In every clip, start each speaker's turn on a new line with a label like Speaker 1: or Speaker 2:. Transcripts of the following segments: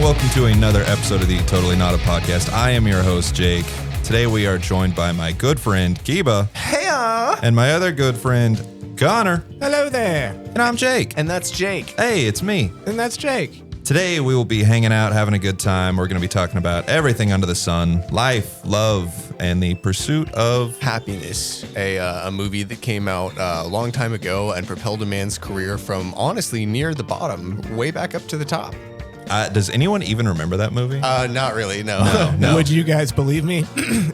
Speaker 1: welcome to another episode of the Totally Not a Podcast. I am your host, Jake. Today we are joined by my good friend, Kiba.
Speaker 2: Heya!
Speaker 1: And my other good friend, Connor.
Speaker 3: Hello there.
Speaker 1: And I'm Jake.
Speaker 2: And that's Jake.
Speaker 1: Hey, it's me.
Speaker 3: And that's Jake.
Speaker 1: Today we will be hanging out, having a good time. We're going to be talking about everything under the sun, life, love, and the pursuit of
Speaker 2: Happiness, a movie that came out a long time ago and propelled a man's career from honestly near the bottom, way back up to the top.
Speaker 1: Does anyone even remember that movie?
Speaker 2: Not really, no.
Speaker 1: No.
Speaker 3: Would you guys believe me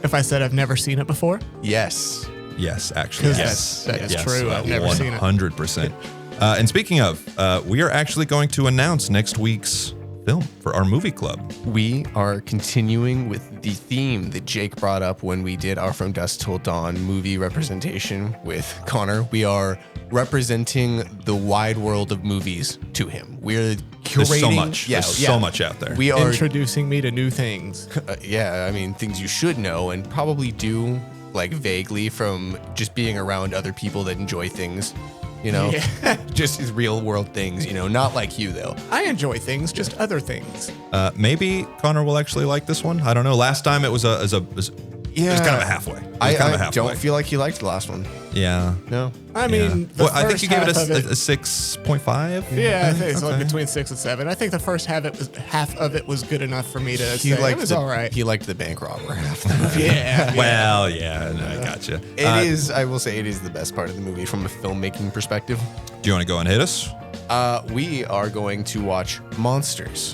Speaker 3: if I said I've never seen it before?
Speaker 2: Yes.
Speaker 1: Yes, actually.
Speaker 3: Yes. That is true. I've never seen it.
Speaker 1: 100%. And speaking of, we are actually going to announce next week's film for our movie club.
Speaker 2: We are continuing with the theme that Jake brought up when we did our From Dusk Till Dawn movie representation with Connor. We are representing the wide world of movies to him. We're curating.
Speaker 1: There's so much. There's so much out there.
Speaker 2: We are
Speaker 3: Introducing me to new things.
Speaker 2: Things you should know and probably do like vaguely from just being around other people that enjoy things. You know, just real world things, you know, not like you, though.
Speaker 3: I enjoy things, just other things.
Speaker 1: Maybe Connor will actually like this one. I don't know. Last time it was it was kind of a halfway.
Speaker 2: I don't feel like you liked the last one.
Speaker 1: Yeah.
Speaker 2: No.
Speaker 3: I mean,
Speaker 1: I think you gave it a 6.5.
Speaker 3: Yeah, I think it's like between 6 and 7. I think the first half of it was good enough for me to say it was all right.
Speaker 2: He liked the bank robber half the movie.
Speaker 3: Yeah.
Speaker 1: Well, yeah, no, I gotcha.
Speaker 2: I will say it is the best part of the movie from a filmmaking perspective.
Speaker 1: Do you want to go and hit us?
Speaker 2: We are going to watch Monsters,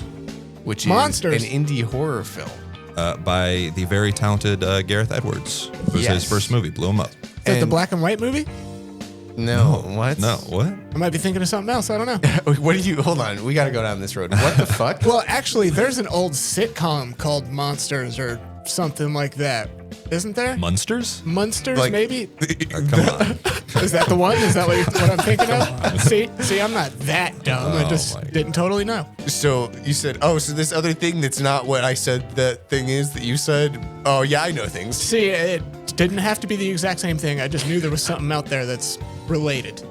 Speaker 2: which is
Speaker 3: Monsters.
Speaker 2: an indie horror film.
Speaker 1: By the very talented Gareth Edwards. It was his first movie, blew him up.
Speaker 3: Is that the black and white movie?
Speaker 2: No, what?
Speaker 1: No, what?
Speaker 3: I might be thinking of something else. I don't know.
Speaker 2: Hold on. We got to go down this road. What the fuck?
Speaker 3: Well, actually, there's an old sitcom called Monsters or something like that. Isn't there?
Speaker 1: Munsters?
Speaker 3: Munsters,
Speaker 2: Like-
Speaker 3: maybe?
Speaker 1: Come on.
Speaker 3: Is that the one? Is that what I'm thinking of? See, I'm not that dumb. I just didn't totally know.
Speaker 2: So you said, so this other thing that's not what I said that thing is that you said? Oh, yeah, I know things.
Speaker 3: See, it didn't have to be the exact same thing. I just knew there was something out there that's related.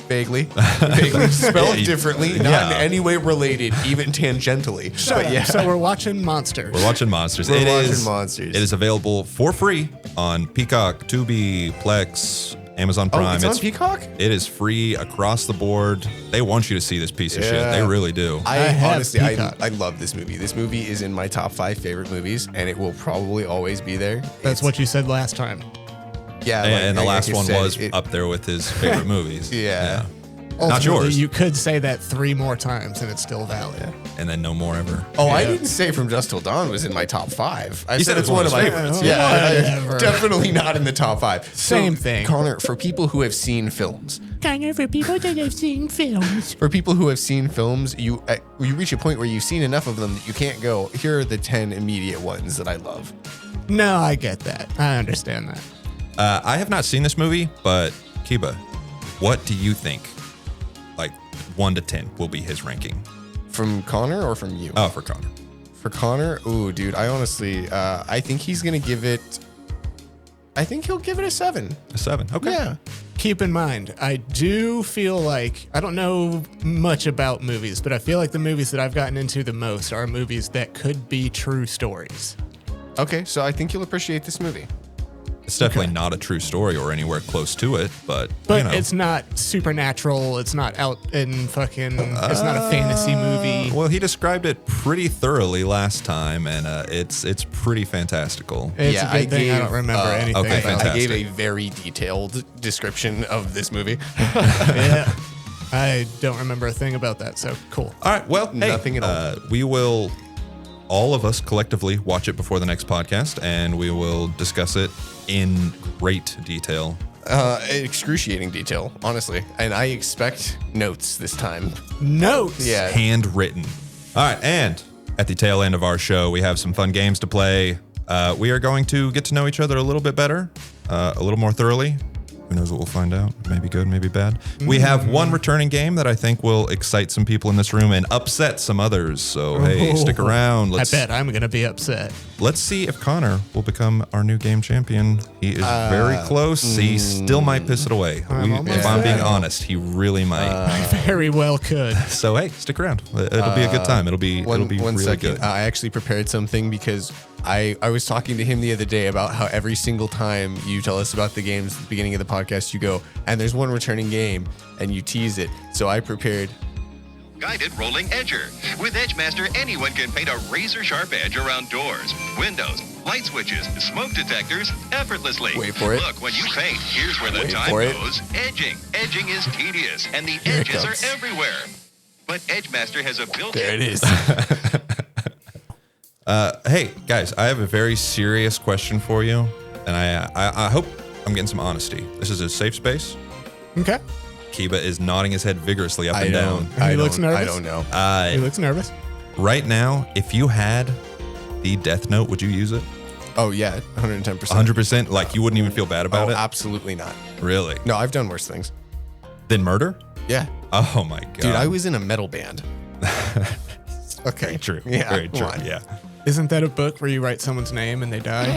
Speaker 2: Vaguely. Vaguely. Spelled
Speaker 1: Yeah,
Speaker 2: differently, not in any way related, even tangentially.
Speaker 3: So we're watching Monsters.
Speaker 1: We're watching Monsters.
Speaker 2: We're watching Monsters.
Speaker 1: It is available for free on Peacock, Tubi, Plex, Amazon Prime.
Speaker 2: It's on Peacock?
Speaker 1: It is free across the board. They want you to see this piece of shit. They really do.
Speaker 2: I
Speaker 3: have
Speaker 2: honestly,
Speaker 3: Peacock.
Speaker 2: I love this movie. This movie is in my top 5 favorite movies, and it will probably always be there.
Speaker 3: That's what you said last time.
Speaker 2: Yeah.
Speaker 1: And the last one was
Speaker 2: it,
Speaker 1: up there with his favorite movies.
Speaker 2: Yeah.
Speaker 1: Not
Speaker 3: Ultimately,
Speaker 1: yours.
Speaker 3: You could say that 3 more times and it's still valid.
Speaker 1: And then no more ever.
Speaker 2: Oh, I didn't say From Dusk Till Dawn was in my top 5. I
Speaker 1: You
Speaker 2: said it's one of my
Speaker 1: favorites.
Speaker 3: Whatever.
Speaker 2: definitely not in the top 5.
Speaker 3: Same thing.
Speaker 2: Connor, for people who have seen films,
Speaker 3: For people that have seen films.
Speaker 2: you reach a point where you've seen enough of them that you can't go, here are the 10 immediate ones that I love.
Speaker 3: No, I get that. I understand that.
Speaker 1: I have not seen this movie, but Kiba, what do you think? Like 1 to 10 will be his ranking.
Speaker 2: From Connor or from you?
Speaker 1: Oh, for Connor.
Speaker 2: For Connor? Ooh, dude, I honestly, I think he's going to give it, he'll give it a 7.
Speaker 1: A 7. Okay.
Speaker 2: Yeah.
Speaker 3: Keep in mind, I do feel like, I don't know much about movies, but I feel like the movies that I've gotten into the most are movies that could be true stories.
Speaker 2: Okay, so I think you'll appreciate this movie.
Speaker 1: It's definitely not a true story or anywhere close to it, but
Speaker 3: But
Speaker 1: you know.
Speaker 3: it's not supernatural. It's not out in fucking, it's not a fantasy movie.
Speaker 1: Well, he described it pretty thoroughly last time, and it's pretty fantastical.
Speaker 3: It's a good thing I don't remember anything
Speaker 1: okay,
Speaker 3: about
Speaker 1: fantastic.
Speaker 2: I gave a very detailed description of this movie.
Speaker 3: it. Yeah. I don't remember a thing about that, so cool.
Speaker 1: All right, well,
Speaker 2: Nothing at all.
Speaker 1: We will, all of us collectively, watch it before the next podcast, and we will discuss it in great detail.
Speaker 2: Excruciating detail, honestly. And I expect notes this time.
Speaker 3: Notes.
Speaker 2: Yeah.
Speaker 1: Handwritten. All right, and at the tail end of our show, we have some fun games to play. We are going to get to know each other a little bit better, a little more thoroughly. Who knows what we'll find out? Maybe good, maybe bad. We have one returning game that I think will excite some people in this room and upset some others. So, hey, stick around.
Speaker 3: I bet I'm going to be upset.
Speaker 1: Let's see if Connor will become our new game champion. He is very close. He still might piss it away. If I'm being honest, he really might.
Speaker 3: Very well could.
Speaker 1: So, hey, stick around. It'll be a good time. It'll be really good.
Speaker 2: I actually prepared something because I was talking to him the other day about how every single time you tell us about the games at the beginning of the podcast, you go, and there's one returning game, and you tease it. So I prepared
Speaker 4: Guided Rolling Edger. With Edgemaster, anyone can paint a razor-sharp edge around doors, windows, light switches, smoke detectors effortlessly.
Speaker 2: Wait for it.
Speaker 4: Look, when you paint, here's where the
Speaker 2: Wait
Speaker 4: time
Speaker 2: for it.
Speaker 4: goes. Edging. Edging is tedious, and the
Speaker 2: Here it
Speaker 4: edges are
Speaker 2: comes.
Speaker 4: everywhere. But Edgemaster has a built-in...
Speaker 2: There it is.
Speaker 1: Hey, guys, I have a very serious question for you, and I hope I'm getting some honesty. This is a safe space.
Speaker 3: Okay.
Speaker 1: Kiba is nodding his head vigorously up and down.
Speaker 3: He looks nervous.
Speaker 2: I don't know.
Speaker 3: He looks nervous.
Speaker 1: Right now, if you had the Death Note, would you use it?
Speaker 2: Oh, yeah, 110%.
Speaker 1: 100%? Like, you wouldn't even feel bad about
Speaker 2: Oh,
Speaker 1: it?
Speaker 2: absolutely not.
Speaker 1: Really?
Speaker 2: No, I've done worse things.
Speaker 1: Then murder?
Speaker 2: Yeah.
Speaker 1: Oh, my God.
Speaker 2: Dude, I was in a metal band. Okay.
Speaker 1: Very true.
Speaker 2: Yeah,
Speaker 1: Very true.
Speaker 2: come on.
Speaker 1: Yeah.
Speaker 3: Isn't that a book where you write someone's name and they die?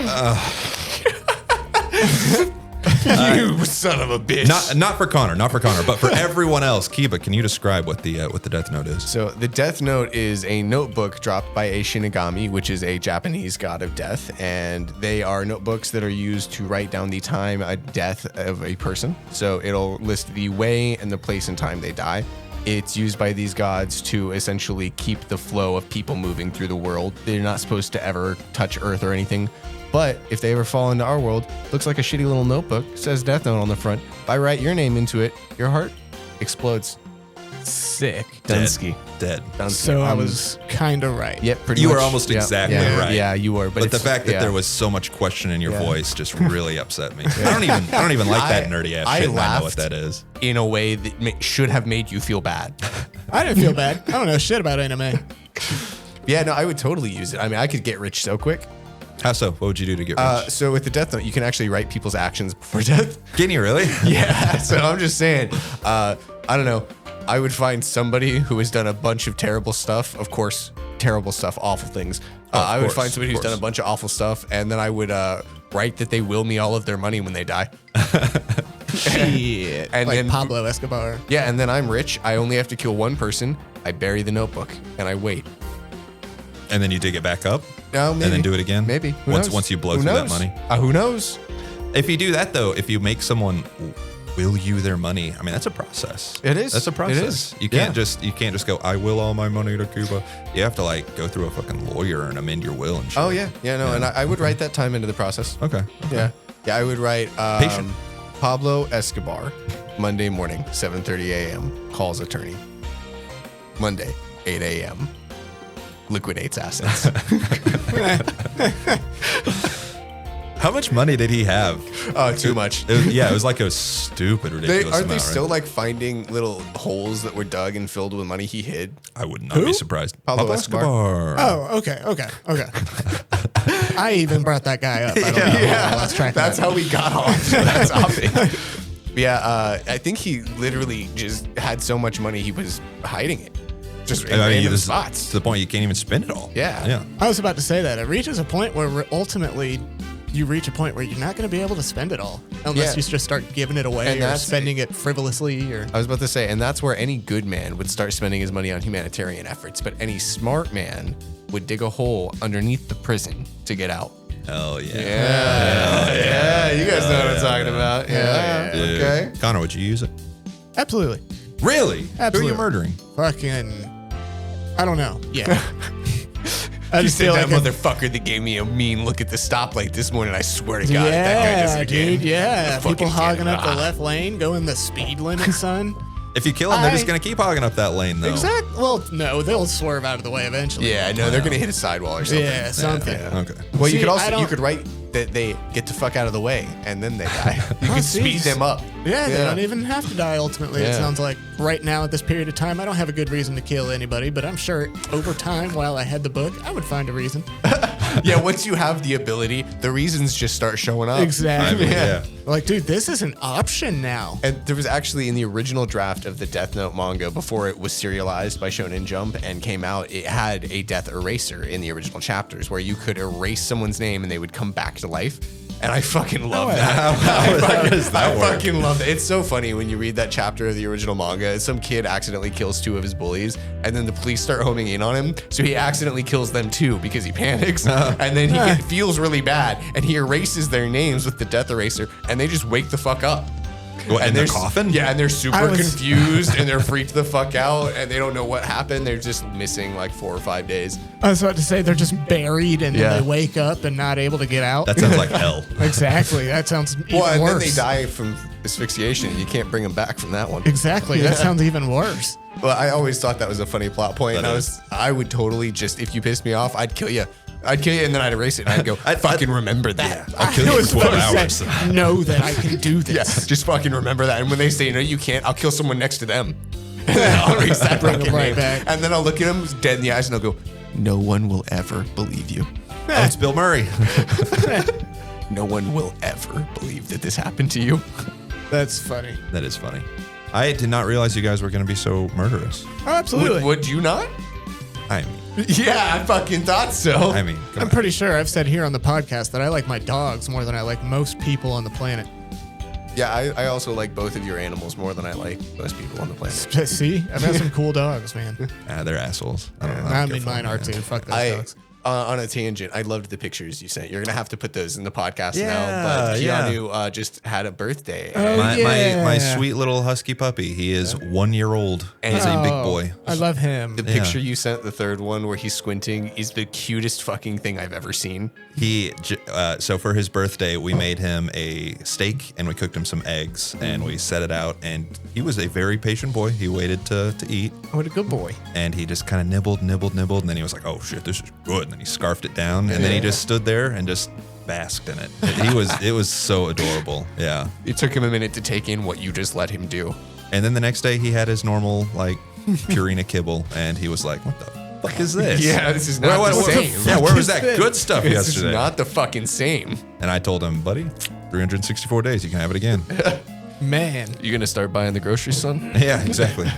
Speaker 2: You son of a bitch.
Speaker 1: Not for Connor, but for everyone else. Kiba, can you describe what the Death Note is?
Speaker 2: So the Death Note is a notebook dropped by a Shinigami, which is a Japanese god of death, and they are notebooks that are used to write down the time of death of a person. So it'll list the way and the place and time they die. It's used by these gods to essentially keep the flow of people moving through the world. They're not supposed to ever touch Earth or anything. But if they ever fall into our world, looks like a shitty little notebook, says Death Note on the front. If I write your name into it, your heart explodes.
Speaker 3: Sick.
Speaker 2: Dunsky.
Speaker 1: Dead.
Speaker 3: So I was kind of right.
Speaker 2: Yep, pretty
Speaker 1: You
Speaker 2: much.
Speaker 1: were almost
Speaker 2: Yep.
Speaker 1: exactly
Speaker 2: Yeah.
Speaker 1: right.
Speaker 2: Yeah, you were.
Speaker 1: But the fact that
Speaker 2: yeah.
Speaker 1: there was so much question in your
Speaker 2: Yeah.
Speaker 1: voice just really upset me. I don't even like that nerdy ass
Speaker 2: I
Speaker 1: shit. And I know
Speaker 2: laughed.
Speaker 1: what that is.
Speaker 2: in a way that should have made you feel bad.
Speaker 3: I didn't feel bad. I don't know shit about anime.
Speaker 2: Yeah, no, I would totally use it. I mean, I could get rich so quick.
Speaker 1: How so? What would you do to get rich?
Speaker 2: So with the Death Note, you can actually write people's actions before death.
Speaker 1: Can you really?
Speaker 2: Yeah. So I'm just saying, I don't know. I would find somebody who has done a bunch of terrible stuff. Of course, terrible stuff, awful things. I would find somebody who's done a bunch of awful stuff, and then I would write that they will me all of their money when they die.
Speaker 3: Shit.
Speaker 2: And
Speaker 3: like
Speaker 2: then-
Speaker 3: Pablo Escobar.
Speaker 2: Yeah, and then I'm rich. I only have to kill one person. I bury the notebook, and I wait.
Speaker 1: And then you dig it back up?
Speaker 2: No, maybe.
Speaker 1: And then do it again?
Speaker 2: Maybe. Who
Speaker 1: Once
Speaker 2: knows?
Speaker 1: you blow
Speaker 2: Who
Speaker 1: through that
Speaker 2: knows?
Speaker 1: money?
Speaker 2: Who knows?
Speaker 1: If you do that, though, if you make someone will you their money, I mean, that's a process.
Speaker 2: It is.
Speaker 1: That's a
Speaker 2: It
Speaker 1: process.
Speaker 2: is.
Speaker 1: You can't just go, I will all my money to Cuba. You have to like go through a fucking lawyer and amend your will and shit.
Speaker 2: Oh, yeah. Yeah, no, and I would write that time into the process.
Speaker 1: Okay.
Speaker 2: Yeah. Yeah, I would write
Speaker 1: Patient.
Speaker 2: Pablo Escobar, Monday morning, 7:30 a.m., calls attorney. Monday, 8 a.m., liquidates assets.
Speaker 1: How much money did he have?
Speaker 2: Too much.
Speaker 1: It was like a stupid, ridiculous
Speaker 2: Aren't
Speaker 1: amount,
Speaker 2: they
Speaker 1: right?
Speaker 2: still like finding little holes that were dug and filled with money he hid?
Speaker 1: I would not be surprised.
Speaker 2: Pablo Escobar.
Speaker 3: Oh, okay. I even brought that guy up. I don't know. I lost track of
Speaker 2: That's
Speaker 3: that.
Speaker 2: how we got on that topic. Yeah, I think he literally just had so much money he was hiding it. Just in random
Speaker 1: this is
Speaker 2: spots.
Speaker 1: to the point you can't even spend it all.
Speaker 2: Yeah.
Speaker 1: Yeah.
Speaker 3: I was about to say that. It reaches a point where ultimately you reach a point where you're not going to be able to spend it all unless you just start giving it away
Speaker 2: And
Speaker 3: or
Speaker 2: that's-
Speaker 3: spending it frivolously or
Speaker 2: I was about to say, and that's where any good man would start spending his money on humanitarian efforts, but any smart man would dig a hole underneath the prison to get out.
Speaker 1: Hell yeah.
Speaker 2: Yeah, you guys know what I'm talking about. Yeah,
Speaker 1: Dude.
Speaker 2: okay.
Speaker 1: Connor, would you use it?
Speaker 3: absolutely.
Speaker 1: Really? Who are
Speaker 3: Absolutely.
Speaker 1: you murdering?
Speaker 3: Fucking, I don't know. Yeah. I
Speaker 2: You
Speaker 3: just
Speaker 2: said
Speaker 3: feel
Speaker 2: that
Speaker 3: like
Speaker 2: motherfucker that gave me a mean look at the stoplight this morning. I swear to God, if that guy does
Speaker 3: yeah,
Speaker 2: it again.
Speaker 3: dude. Yeah,
Speaker 2: Fucking
Speaker 3: people hogging up the
Speaker 2: Canada.
Speaker 3: left lane, going the speed limit, son.
Speaker 1: If you kill them, they're just
Speaker 3: I-
Speaker 1: going to keep hogging up that lane, though.
Speaker 3: Exactly. Well, no, they'll swerve out of the way eventually.
Speaker 2: Yeah, no, they're gonna hit a sidewall or something.
Speaker 3: Yeah, something.
Speaker 1: Okay.
Speaker 2: Well, you
Speaker 3: See,
Speaker 2: could
Speaker 3: I
Speaker 2: also
Speaker 3: don't-
Speaker 2: you could write that they get the fuck out of the way and then they die. You
Speaker 3: Oh,
Speaker 2: could
Speaker 3: see,
Speaker 2: speed them up.
Speaker 3: Yeah, they don't even have to die ultimately. It
Speaker 2: Yeah.
Speaker 3: sounds like right now at this period of time, I don't have a good reason to kill anybody, but I'm sure over time, while I had the book, I would find a reason.
Speaker 2: Yeah, once you have the ability, the reasons just start showing up.
Speaker 3: Exactly.
Speaker 1: I mean, yeah.
Speaker 3: Like, dude, this is an option now.
Speaker 2: And there was actually in the original draft of the Death Note manga, before it was serialized by Shonen Jump and came out, it had a death eraser in the original chapters where you could erase someone's name and they would come back to life. And I fucking love that.
Speaker 1: How does that work?
Speaker 2: I fucking love it. It's so funny when you read that chapter of the original manga. Some kid accidentally kills 2 of his bullies, and then the police start homing in on him. So he accidentally kills them too because he panics. And then he feels really bad, and he erases their names with the death eraser, and they just wake the fuck up.
Speaker 1: What,
Speaker 2: and
Speaker 1: in
Speaker 2: they're
Speaker 1: the coffin?
Speaker 2: Yeah, and they're super confused and they're freaked the fuck out and they don't know what happened. They're just missing like 4 or 5 days.
Speaker 3: I was about to say they're just buried and then they wake up and not able to get out.
Speaker 1: That sounds like hell.
Speaker 3: Exactly. That sounds even
Speaker 2: Well, and
Speaker 3: worse.
Speaker 2: then they die from asphyxiation. You can't bring them back from that one.
Speaker 3: Exactly. That sounds even worse.
Speaker 2: Well, I always thought that was a funny plot point. I would totally just, if you pissed me off, I'd kill you. And then I'd erase it and I'd go, I'd fucking remember that.
Speaker 1: I'll kill you for 12 hours.
Speaker 3: Know that I can do this.
Speaker 2: Yeah, just fucking remember that. And when they say, no, you can't, I'll kill someone next to them. And then I'll erase that
Speaker 3: Bring them
Speaker 2: fucking
Speaker 3: right
Speaker 2: name.
Speaker 3: back.
Speaker 2: And then I'll look at them dead in the eyes and I'll go, no one will ever believe you.
Speaker 1: Oh, it's Bill Murray.
Speaker 2: No one will ever believe that this happened to you.
Speaker 3: That's funny.
Speaker 1: That is funny. I did not realize you guys were going to be so murderous.
Speaker 3: Oh, absolutely.
Speaker 2: Would you not?
Speaker 1: I mean,
Speaker 2: Yeah, I fucking thought so.
Speaker 1: come
Speaker 3: I'm
Speaker 1: on.
Speaker 3: pretty sure I've said here on the podcast that I like my dogs more than I like most people on the planet.
Speaker 2: Yeah, I also like both of your animals more than I like most people on the planet.
Speaker 3: See? I've had some cool dogs, man.
Speaker 1: They're assholes. I don't know.
Speaker 3: I mean, mine are too. Fuck those dogs.
Speaker 2: On a tangent, I loved the pictures you sent. You're going to have to put those in the podcast
Speaker 1: Yeah,
Speaker 2: now. But
Speaker 1: yeah.
Speaker 2: Keanu just had a birthday.
Speaker 1: My sweet little husky puppy. He is 1 year old. He's a big boy.
Speaker 3: I love him.
Speaker 2: The picture you sent, the third one where he's squinting, is the cutest fucking thing I've ever seen.
Speaker 1: So for his birthday, we made him a steak and we cooked him some eggs and we set it out. And he was a very patient boy. He waited to eat.
Speaker 3: What a good boy.
Speaker 1: And he just kind of nibbled. And then he was like, oh shit, this is good. And then he scarfed it down. And then he just stood there and just basked in it. It was so adorable. Yeah.
Speaker 2: It took him a minute to take in what you just let him do.
Speaker 1: And then the next day he had his normal like Purina kibble. And he was like, what the fuck is this?
Speaker 2: Yeah, this is not the same.
Speaker 1: Yeah, where was that good stuff
Speaker 2: This
Speaker 1: yesterday?
Speaker 2: is not the fucking same.
Speaker 1: And I told him, buddy, 364 days, you can have it again.
Speaker 3: Man.
Speaker 2: You gonna start buying the groceries, son?
Speaker 1: Yeah, exactly.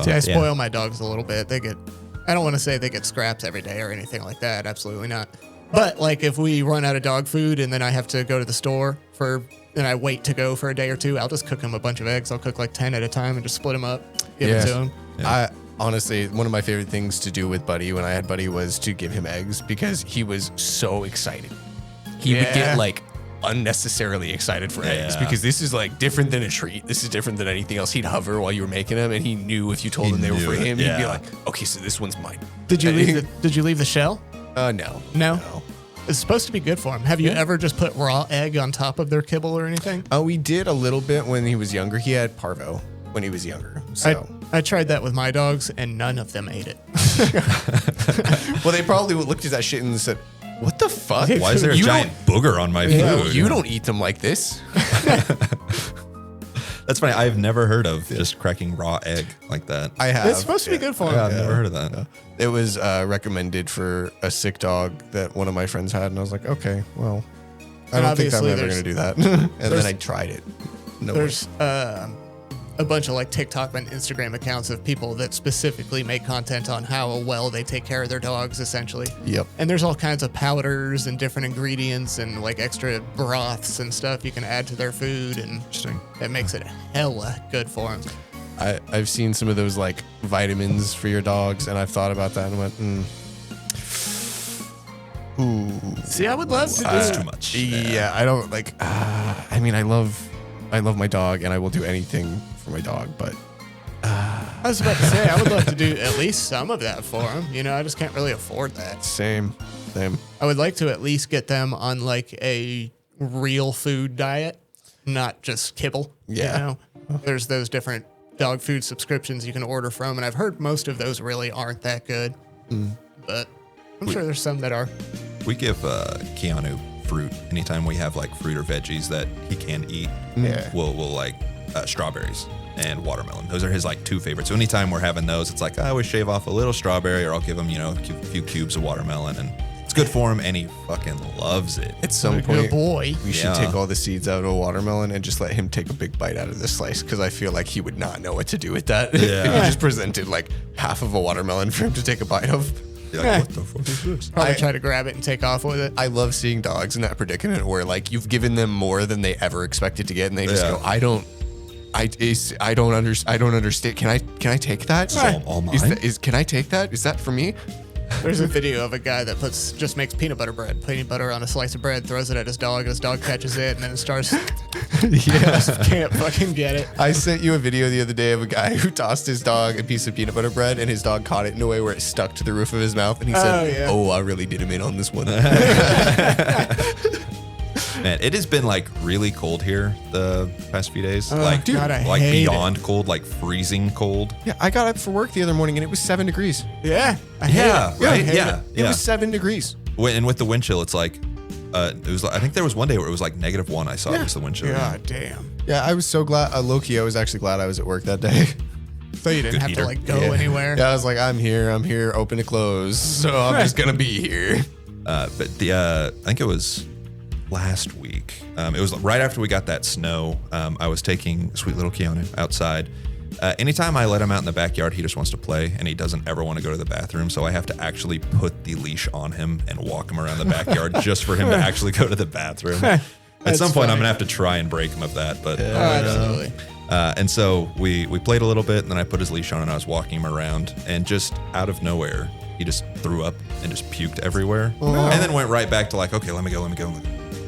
Speaker 3: See, I spoil my dogs a little bit. I don't want to say they get scraps every day or anything like that. Absolutely not. But like if we run out of dog food and then I have to go to the store and I wait to go for a day or two, I'll just cook them a bunch of eggs. I'll cook like 10 at a time and just split them up, give it to them.
Speaker 2: I honestly, one of my favorite things to do with Buddy when I had Buddy was to give him eggs because he was so excited. He would get like unnecessarily excited for eggs because this is like different than a treat. This is different than anything else. He'd hover while you were making them, and he knew if you told him they were for him, he'd be like, "Okay, so this one's mine."
Speaker 3: Did you leave the shell?
Speaker 2: No.
Speaker 3: No. It's supposed to be good for him. Have you ever just put raw egg on top of their kibble or anything?
Speaker 2: We did a little bit when he was younger. He had parvo when he was younger. So.
Speaker 3: I tried that with my dogs, and none of them ate it.
Speaker 2: Well, they probably looked at that shit and said, "What the fuck?
Speaker 1: Why is there a giant booger on my food?"
Speaker 2: You don't eat them like this."
Speaker 1: That's funny. I've never heard of just cracking raw egg like that.
Speaker 2: I have.
Speaker 3: It's supposed to be good for
Speaker 1: Yeah,
Speaker 3: him.
Speaker 1: I've never heard of that.
Speaker 2: It was recommended for a sick dog that one of my friends had, and I was like, okay, well, I don't think I'm
Speaker 3: obviously
Speaker 2: ever going to do that. And then I tried it. No way.
Speaker 3: There's a bunch of like TikTok and Instagram accounts of people that specifically make content on how well they take care of their dogs, essentially.
Speaker 2: Yep.
Speaker 3: And there's all kinds of powders and different ingredients and like extra broths and stuff you can add to their food, and
Speaker 1: Interesting.
Speaker 3: that makes it hella good for them.
Speaker 2: I've seen some of those like vitamins for your dogs, and I've thought about that and went, ooh.
Speaker 3: See, I would love to do
Speaker 1: That's too much.
Speaker 2: Yeah, I don't like. I mean, I love my dog, and I will do anything for my dog. But
Speaker 3: I was about to say, I would love to do at least some of that for them. You know, I just can't really afford that.
Speaker 2: same.
Speaker 3: I would like to at least get them on like a real food diet, not just kibble.
Speaker 2: Yeah.
Speaker 3: You know? There's those different dog food subscriptions you can order from, and I've heard most of those really aren't that good. But I'm sure there's some that are.
Speaker 1: We give Keanu fruit anytime we have like fruit or veggies that he can eat.
Speaker 3: Yeah.
Speaker 1: We'll like strawberries and watermelon. Those are his like two favorites. So anytime we're having those, it's like I always shave off a little strawberry, or I'll give him a few cubes of watermelon, and it's good for him, and he fucking loves it.
Speaker 2: At some
Speaker 3: Good
Speaker 2: point,
Speaker 3: boy.
Speaker 2: we should take all the seeds out of a watermelon and just let him take a big bite out of this slice, because I feel like he would not know what to do with that.
Speaker 1: Yeah.
Speaker 2: If you just presented like half of a watermelon for him to take a bite of.
Speaker 1: You're like, what the fuck is this?
Speaker 3: Probably try to grab it and take off with it.
Speaker 2: I love seeing dogs in that predicament where like you've given them more than they ever expected to get, and they just go, I don't understand. Can I take that?
Speaker 1: All mine?
Speaker 2: Can I take that? Is that for me?
Speaker 3: There's a video of a guy that just makes peanut butter bread, peanut butter on a slice of bread, throws it at his dog, and his dog catches it, and then it starts. Can't fucking get it.
Speaker 2: I sent you a video the other day of a guy who tossed his dog a piece of peanut butter bread, and his dog caught it in a way where it stuck to the roof of his mouth, and he said, "Oh, I really did him in on this one."
Speaker 1: Man, it has been like really cold here the past few days. Like,
Speaker 3: dude, God, I
Speaker 1: like
Speaker 3: hate
Speaker 1: beyond cold, like freezing cold.
Speaker 2: Yeah, I got up for work the other morning, and it was 7 degrees.
Speaker 3: Yeah, I hate it.
Speaker 1: Right?
Speaker 3: I hate
Speaker 1: Yeah,
Speaker 3: it.
Speaker 2: It was 7 degrees.
Speaker 1: And with the wind chill, it's like, it was. I think there was one day where it was like -1. I saw it was the wind chill.
Speaker 3: God damn.
Speaker 2: Yeah, I was so glad. Low-key, I was actually glad I was at work that day.
Speaker 3: So you didn't
Speaker 1: Good
Speaker 3: have
Speaker 1: heater.
Speaker 3: to like go anywhere.
Speaker 2: Yeah, I was like, I'm here, open to close, so I'm just gonna be here.
Speaker 1: But I think it was last week. It was right after we got that snow. I was taking sweet little Keanu outside. Anytime I let him out in the backyard, he just wants to play, and he doesn't ever want to go to the bathroom. So I have to actually put the leash on him and walk him around the backyard just for him to actually go to the bathroom. At some point, I'm gonna have to try and break him of that. But
Speaker 3: Absolutely.
Speaker 1: and so we played a little bit, and then I put his leash on, and I was walking him around, and just out of nowhere, he just threw up and just puked everywhere, and then went right back to like, okay, let me go.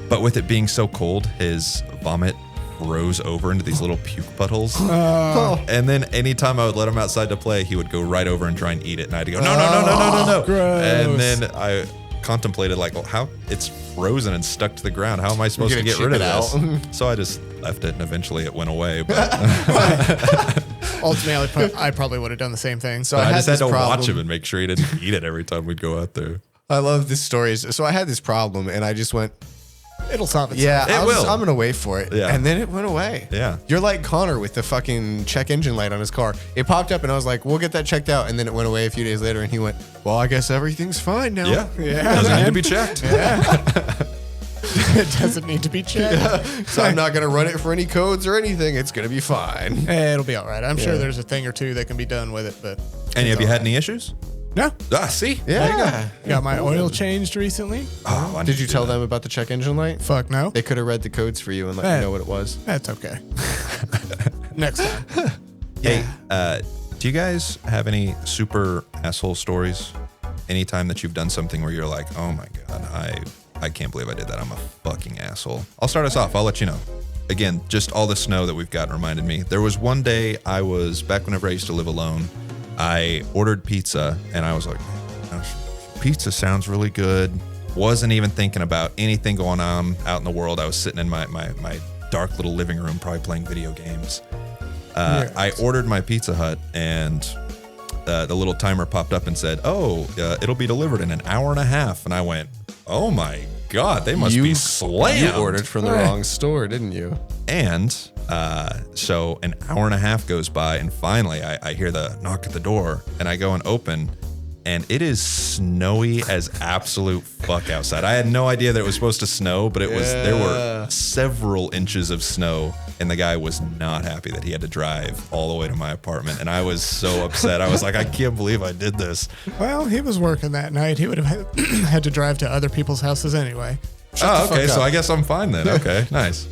Speaker 1: But with it being so cold, his vomit froze over into these little puke puddles. And then anytime I would let him outside to play, he would go right over and try and eat it. And I had to go, no.
Speaker 3: Gross.
Speaker 1: And then I contemplated like, well, how it's frozen and stuck to the ground. How am I supposed to
Speaker 2: gonna
Speaker 1: get rid of
Speaker 2: chip it
Speaker 1: this? So I just left it, and eventually it went away. But
Speaker 3: Ultimately, I probably would have done the same thing.
Speaker 2: So
Speaker 1: I just had
Speaker 2: this
Speaker 1: to watch
Speaker 2: problem.
Speaker 1: him and make sure he didn't eat it every time we'd go out there.
Speaker 2: I love this story. So I had this problem, and I just went,
Speaker 3: It'll solve itself.
Speaker 2: yeah,
Speaker 1: It will.
Speaker 2: I'm gonna wait for it.
Speaker 1: Yeah.
Speaker 2: And then it went away.
Speaker 1: Yeah.
Speaker 2: You're like Connor with the fucking check engine light on his car. It popped up, and I was like, we'll get that checked out. And then it went away a few days later, and he went, well, I guess everything's fine now.
Speaker 1: Yeah. Doesn't need to be checked.
Speaker 3: It doesn't need to be checked.
Speaker 2: So I'm not gonna run it for any codes or anything. It's gonna be fine.
Speaker 3: It'll be all right. I'm sure there's a thing or two that can be done with it, but
Speaker 1: And have you had any issues?
Speaker 3: no.
Speaker 1: See?
Speaker 2: Yeah.
Speaker 3: Got my oil changed recently.
Speaker 1: Oh, I need
Speaker 2: Did
Speaker 1: to
Speaker 2: you
Speaker 1: do
Speaker 2: tell
Speaker 1: that.
Speaker 2: them about the check engine light?
Speaker 3: Fuck no.
Speaker 2: They could have read the codes for you and let you know what it was.
Speaker 3: That's okay. Next time.
Speaker 1: Hey, do you guys have any super asshole stories? Anytime that you've done something where you're like, oh my God, I can't believe I did that. I'm a fucking asshole. I'll start us off. I'll let you know. Again, just all the snow that we've gotten reminded me. There was one day I was back whenever I used to live alone. I ordered pizza and I was like, pizza sounds really good. Wasn't even thinking about anything going on out in the world. I was sitting in my dark little living room, probably playing video games. I ordered my Pizza Hut, and the little timer popped up and said, it'll be delivered in an hour and a half. And I went, oh my God, they must be slammed.
Speaker 2: You ordered from the wrong store, didn't you?
Speaker 1: And so an hour and a half goes by, and finally I hear the knock at the door, and I go and open, and it is snowy as absolute fuck outside. I had no idea that it was supposed to snow, but it was. There were several inches of snow, and the guy was not happy that he had to drive all the way to my apartment, and I was so upset. I was like, I can't believe I did this.
Speaker 3: Well, he was working that night. He would have had to drive to other people's houses anyway.
Speaker 1: Oh, okay, so I guess I'm fine then. Okay, nice.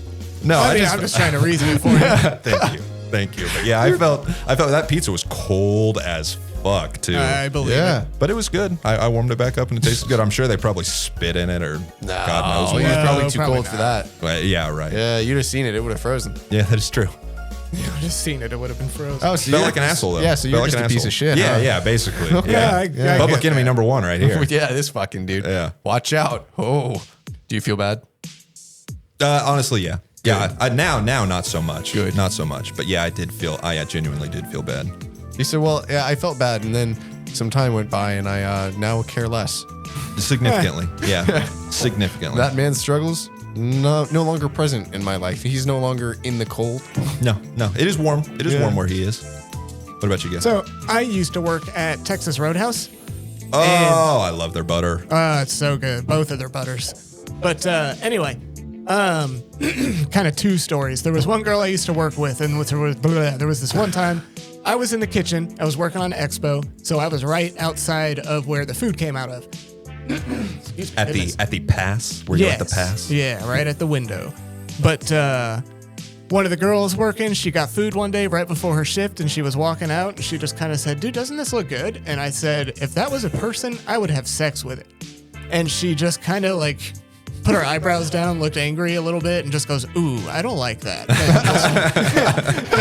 Speaker 1: No,
Speaker 3: I'm just trying to reason it for you.
Speaker 1: Thank you. But yeah, I felt that pizza was cold as fuck too.
Speaker 3: I believe it.
Speaker 1: But it was good. I warmed it back up and it tasted good. I'm sure they probably spit in it or God knows
Speaker 2: Oh,
Speaker 1: what.
Speaker 2: he was probably
Speaker 3: No,
Speaker 2: too
Speaker 3: probably
Speaker 2: cold for
Speaker 3: not.
Speaker 2: that.
Speaker 1: But yeah, right.
Speaker 2: Yeah, you'd have seen it. It would have frozen.
Speaker 1: Yeah, that is true.
Speaker 3: You would have seen it. It would have been frozen.
Speaker 2: Oh, so
Speaker 1: Felt
Speaker 2: you're
Speaker 1: like an asshole though.
Speaker 2: Yeah, so you're
Speaker 1: Felt
Speaker 2: just
Speaker 1: like
Speaker 2: a
Speaker 1: an
Speaker 2: piece
Speaker 1: asshole.
Speaker 2: of shit.
Speaker 1: Yeah,
Speaker 2: huh?
Speaker 1: yeah, basically.
Speaker 3: Yeah, I
Speaker 1: Public
Speaker 3: get
Speaker 1: enemy
Speaker 3: that.
Speaker 1: number one right here.
Speaker 2: Yeah, this fucking dude.
Speaker 1: Yeah.
Speaker 2: Watch out. Oh, do you feel bad?
Speaker 1: Honestly, yeah. Yeah, now not so much.
Speaker 2: Good.
Speaker 1: Not so much. But yeah, I genuinely did feel bad.
Speaker 2: You said, well, yeah, I felt bad, and then some time went by, and I now care less.
Speaker 1: Significantly. Yeah. Significantly.
Speaker 2: That man's struggles no longer present in my life. He's no longer in the cold.
Speaker 1: No. It is warm. It is warm where he is. What about you guys?
Speaker 3: So I used to work at Texas Roadhouse,
Speaker 1: Oh, I love their butter.
Speaker 3: It's so good. Both of their butters. But anyway, kind of two stories. There was one girl I used to work with, and there was this one time I was in the kitchen. I was working on Expo, so I was right outside of where the food came out of.
Speaker 1: At the pass? Were you at the pass?
Speaker 3: Yeah, right at the window. But one of the girls working, she got food one day right before her shift, and she was walking out, and she just kind of said, dude, doesn't this look good? And I said, if that was a person, I would have sex with it. And she just kind of like put her eyebrows down, looked angry a little bit, and just goes, ooh, I don't like that. And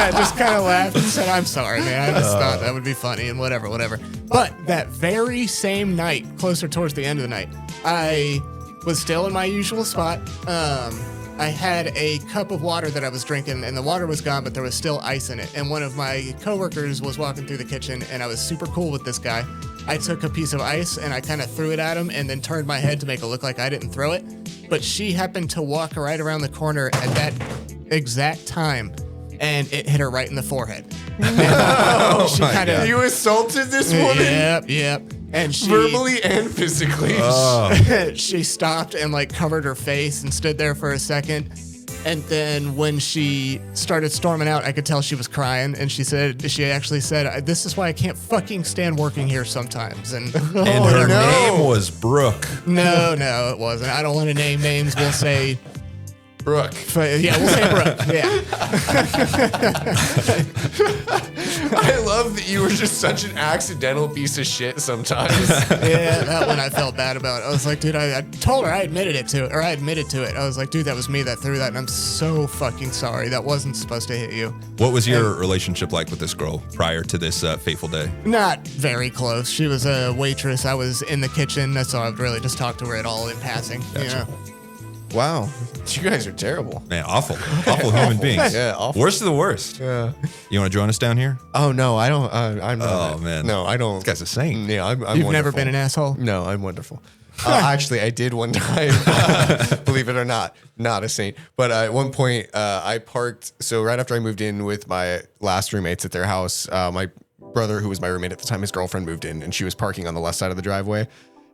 Speaker 3: I just kind of laughed and said, I'm sorry, man. I just thought that would be funny and whatever. But that very same night, closer towards the end of the night, I was still in my usual spot. I had a cup of water that I was drinking, and the water was gone, but there was still ice in it. And one of my coworkers was walking through the kitchen, and I was super cool with this guy. I took a piece of ice, and I kind of threw it at him, and then turned my head to make it look like I didn't throw it. But she happened to walk right around the corner at that exact time, and it hit her right in the forehead. She kind of.
Speaker 2: You assaulted this woman?
Speaker 3: Yep. And she
Speaker 2: verbally and physically.
Speaker 3: She stopped and like covered her face and stood there for a second. And then when she started storming out, I could tell she was crying. And she actually said, this is why I can't fucking stand working here sometimes. And
Speaker 1: her name was Brooke.
Speaker 3: No, it wasn't. I don't want to name names. We'll say
Speaker 2: Brooke.
Speaker 3: Yeah, we'll say Brooke. Yeah.
Speaker 2: I love that you were just such an accidental piece of shit sometimes.
Speaker 3: Yeah, that one I felt bad about. I was like, dude, I told her I admitted to it. I was like, dude, that was me that threw that, and I'm so fucking sorry. That wasn't supposed to hit you.
Speaker 1: What was your relationship like with this girl prior to this fateful day?
Speaker 3: Not very close. She was a waitress. I was in the kitchen, so I would really just talk to her at all in passing.
Speaker 1: Gotcha.
Speaker 3: You know?
Speaker 2: Wow. You guys are terrible.
Speaker 1: Man, awful human beings.
Speaker 2: Yeah, awful.
Speaker 1: Worst of the worst.
Speaker 2: Yeah.
Speaker 1: You want to join us down here?
Speaker 2: Oh, no, I don't. I'm not.
Speaker 1: Oh, man.
Speaker 2: No, I don't.
Speaker 1: This guy's a saint.
Speaker 2: Yeah, I'm
Speaker 3: You've
Speaker 2: wonderful.
Speaker 3: never been an asshole?
Speaker 2: No, I'm wonderful. Actually, I did one time, believe it or not a saint. But at one point, I parked. So right after I moved in with my last roommates at their house, my brother, who was my roommate at the time, his girlfriend moved in, and she was parking on the left side of the driveway.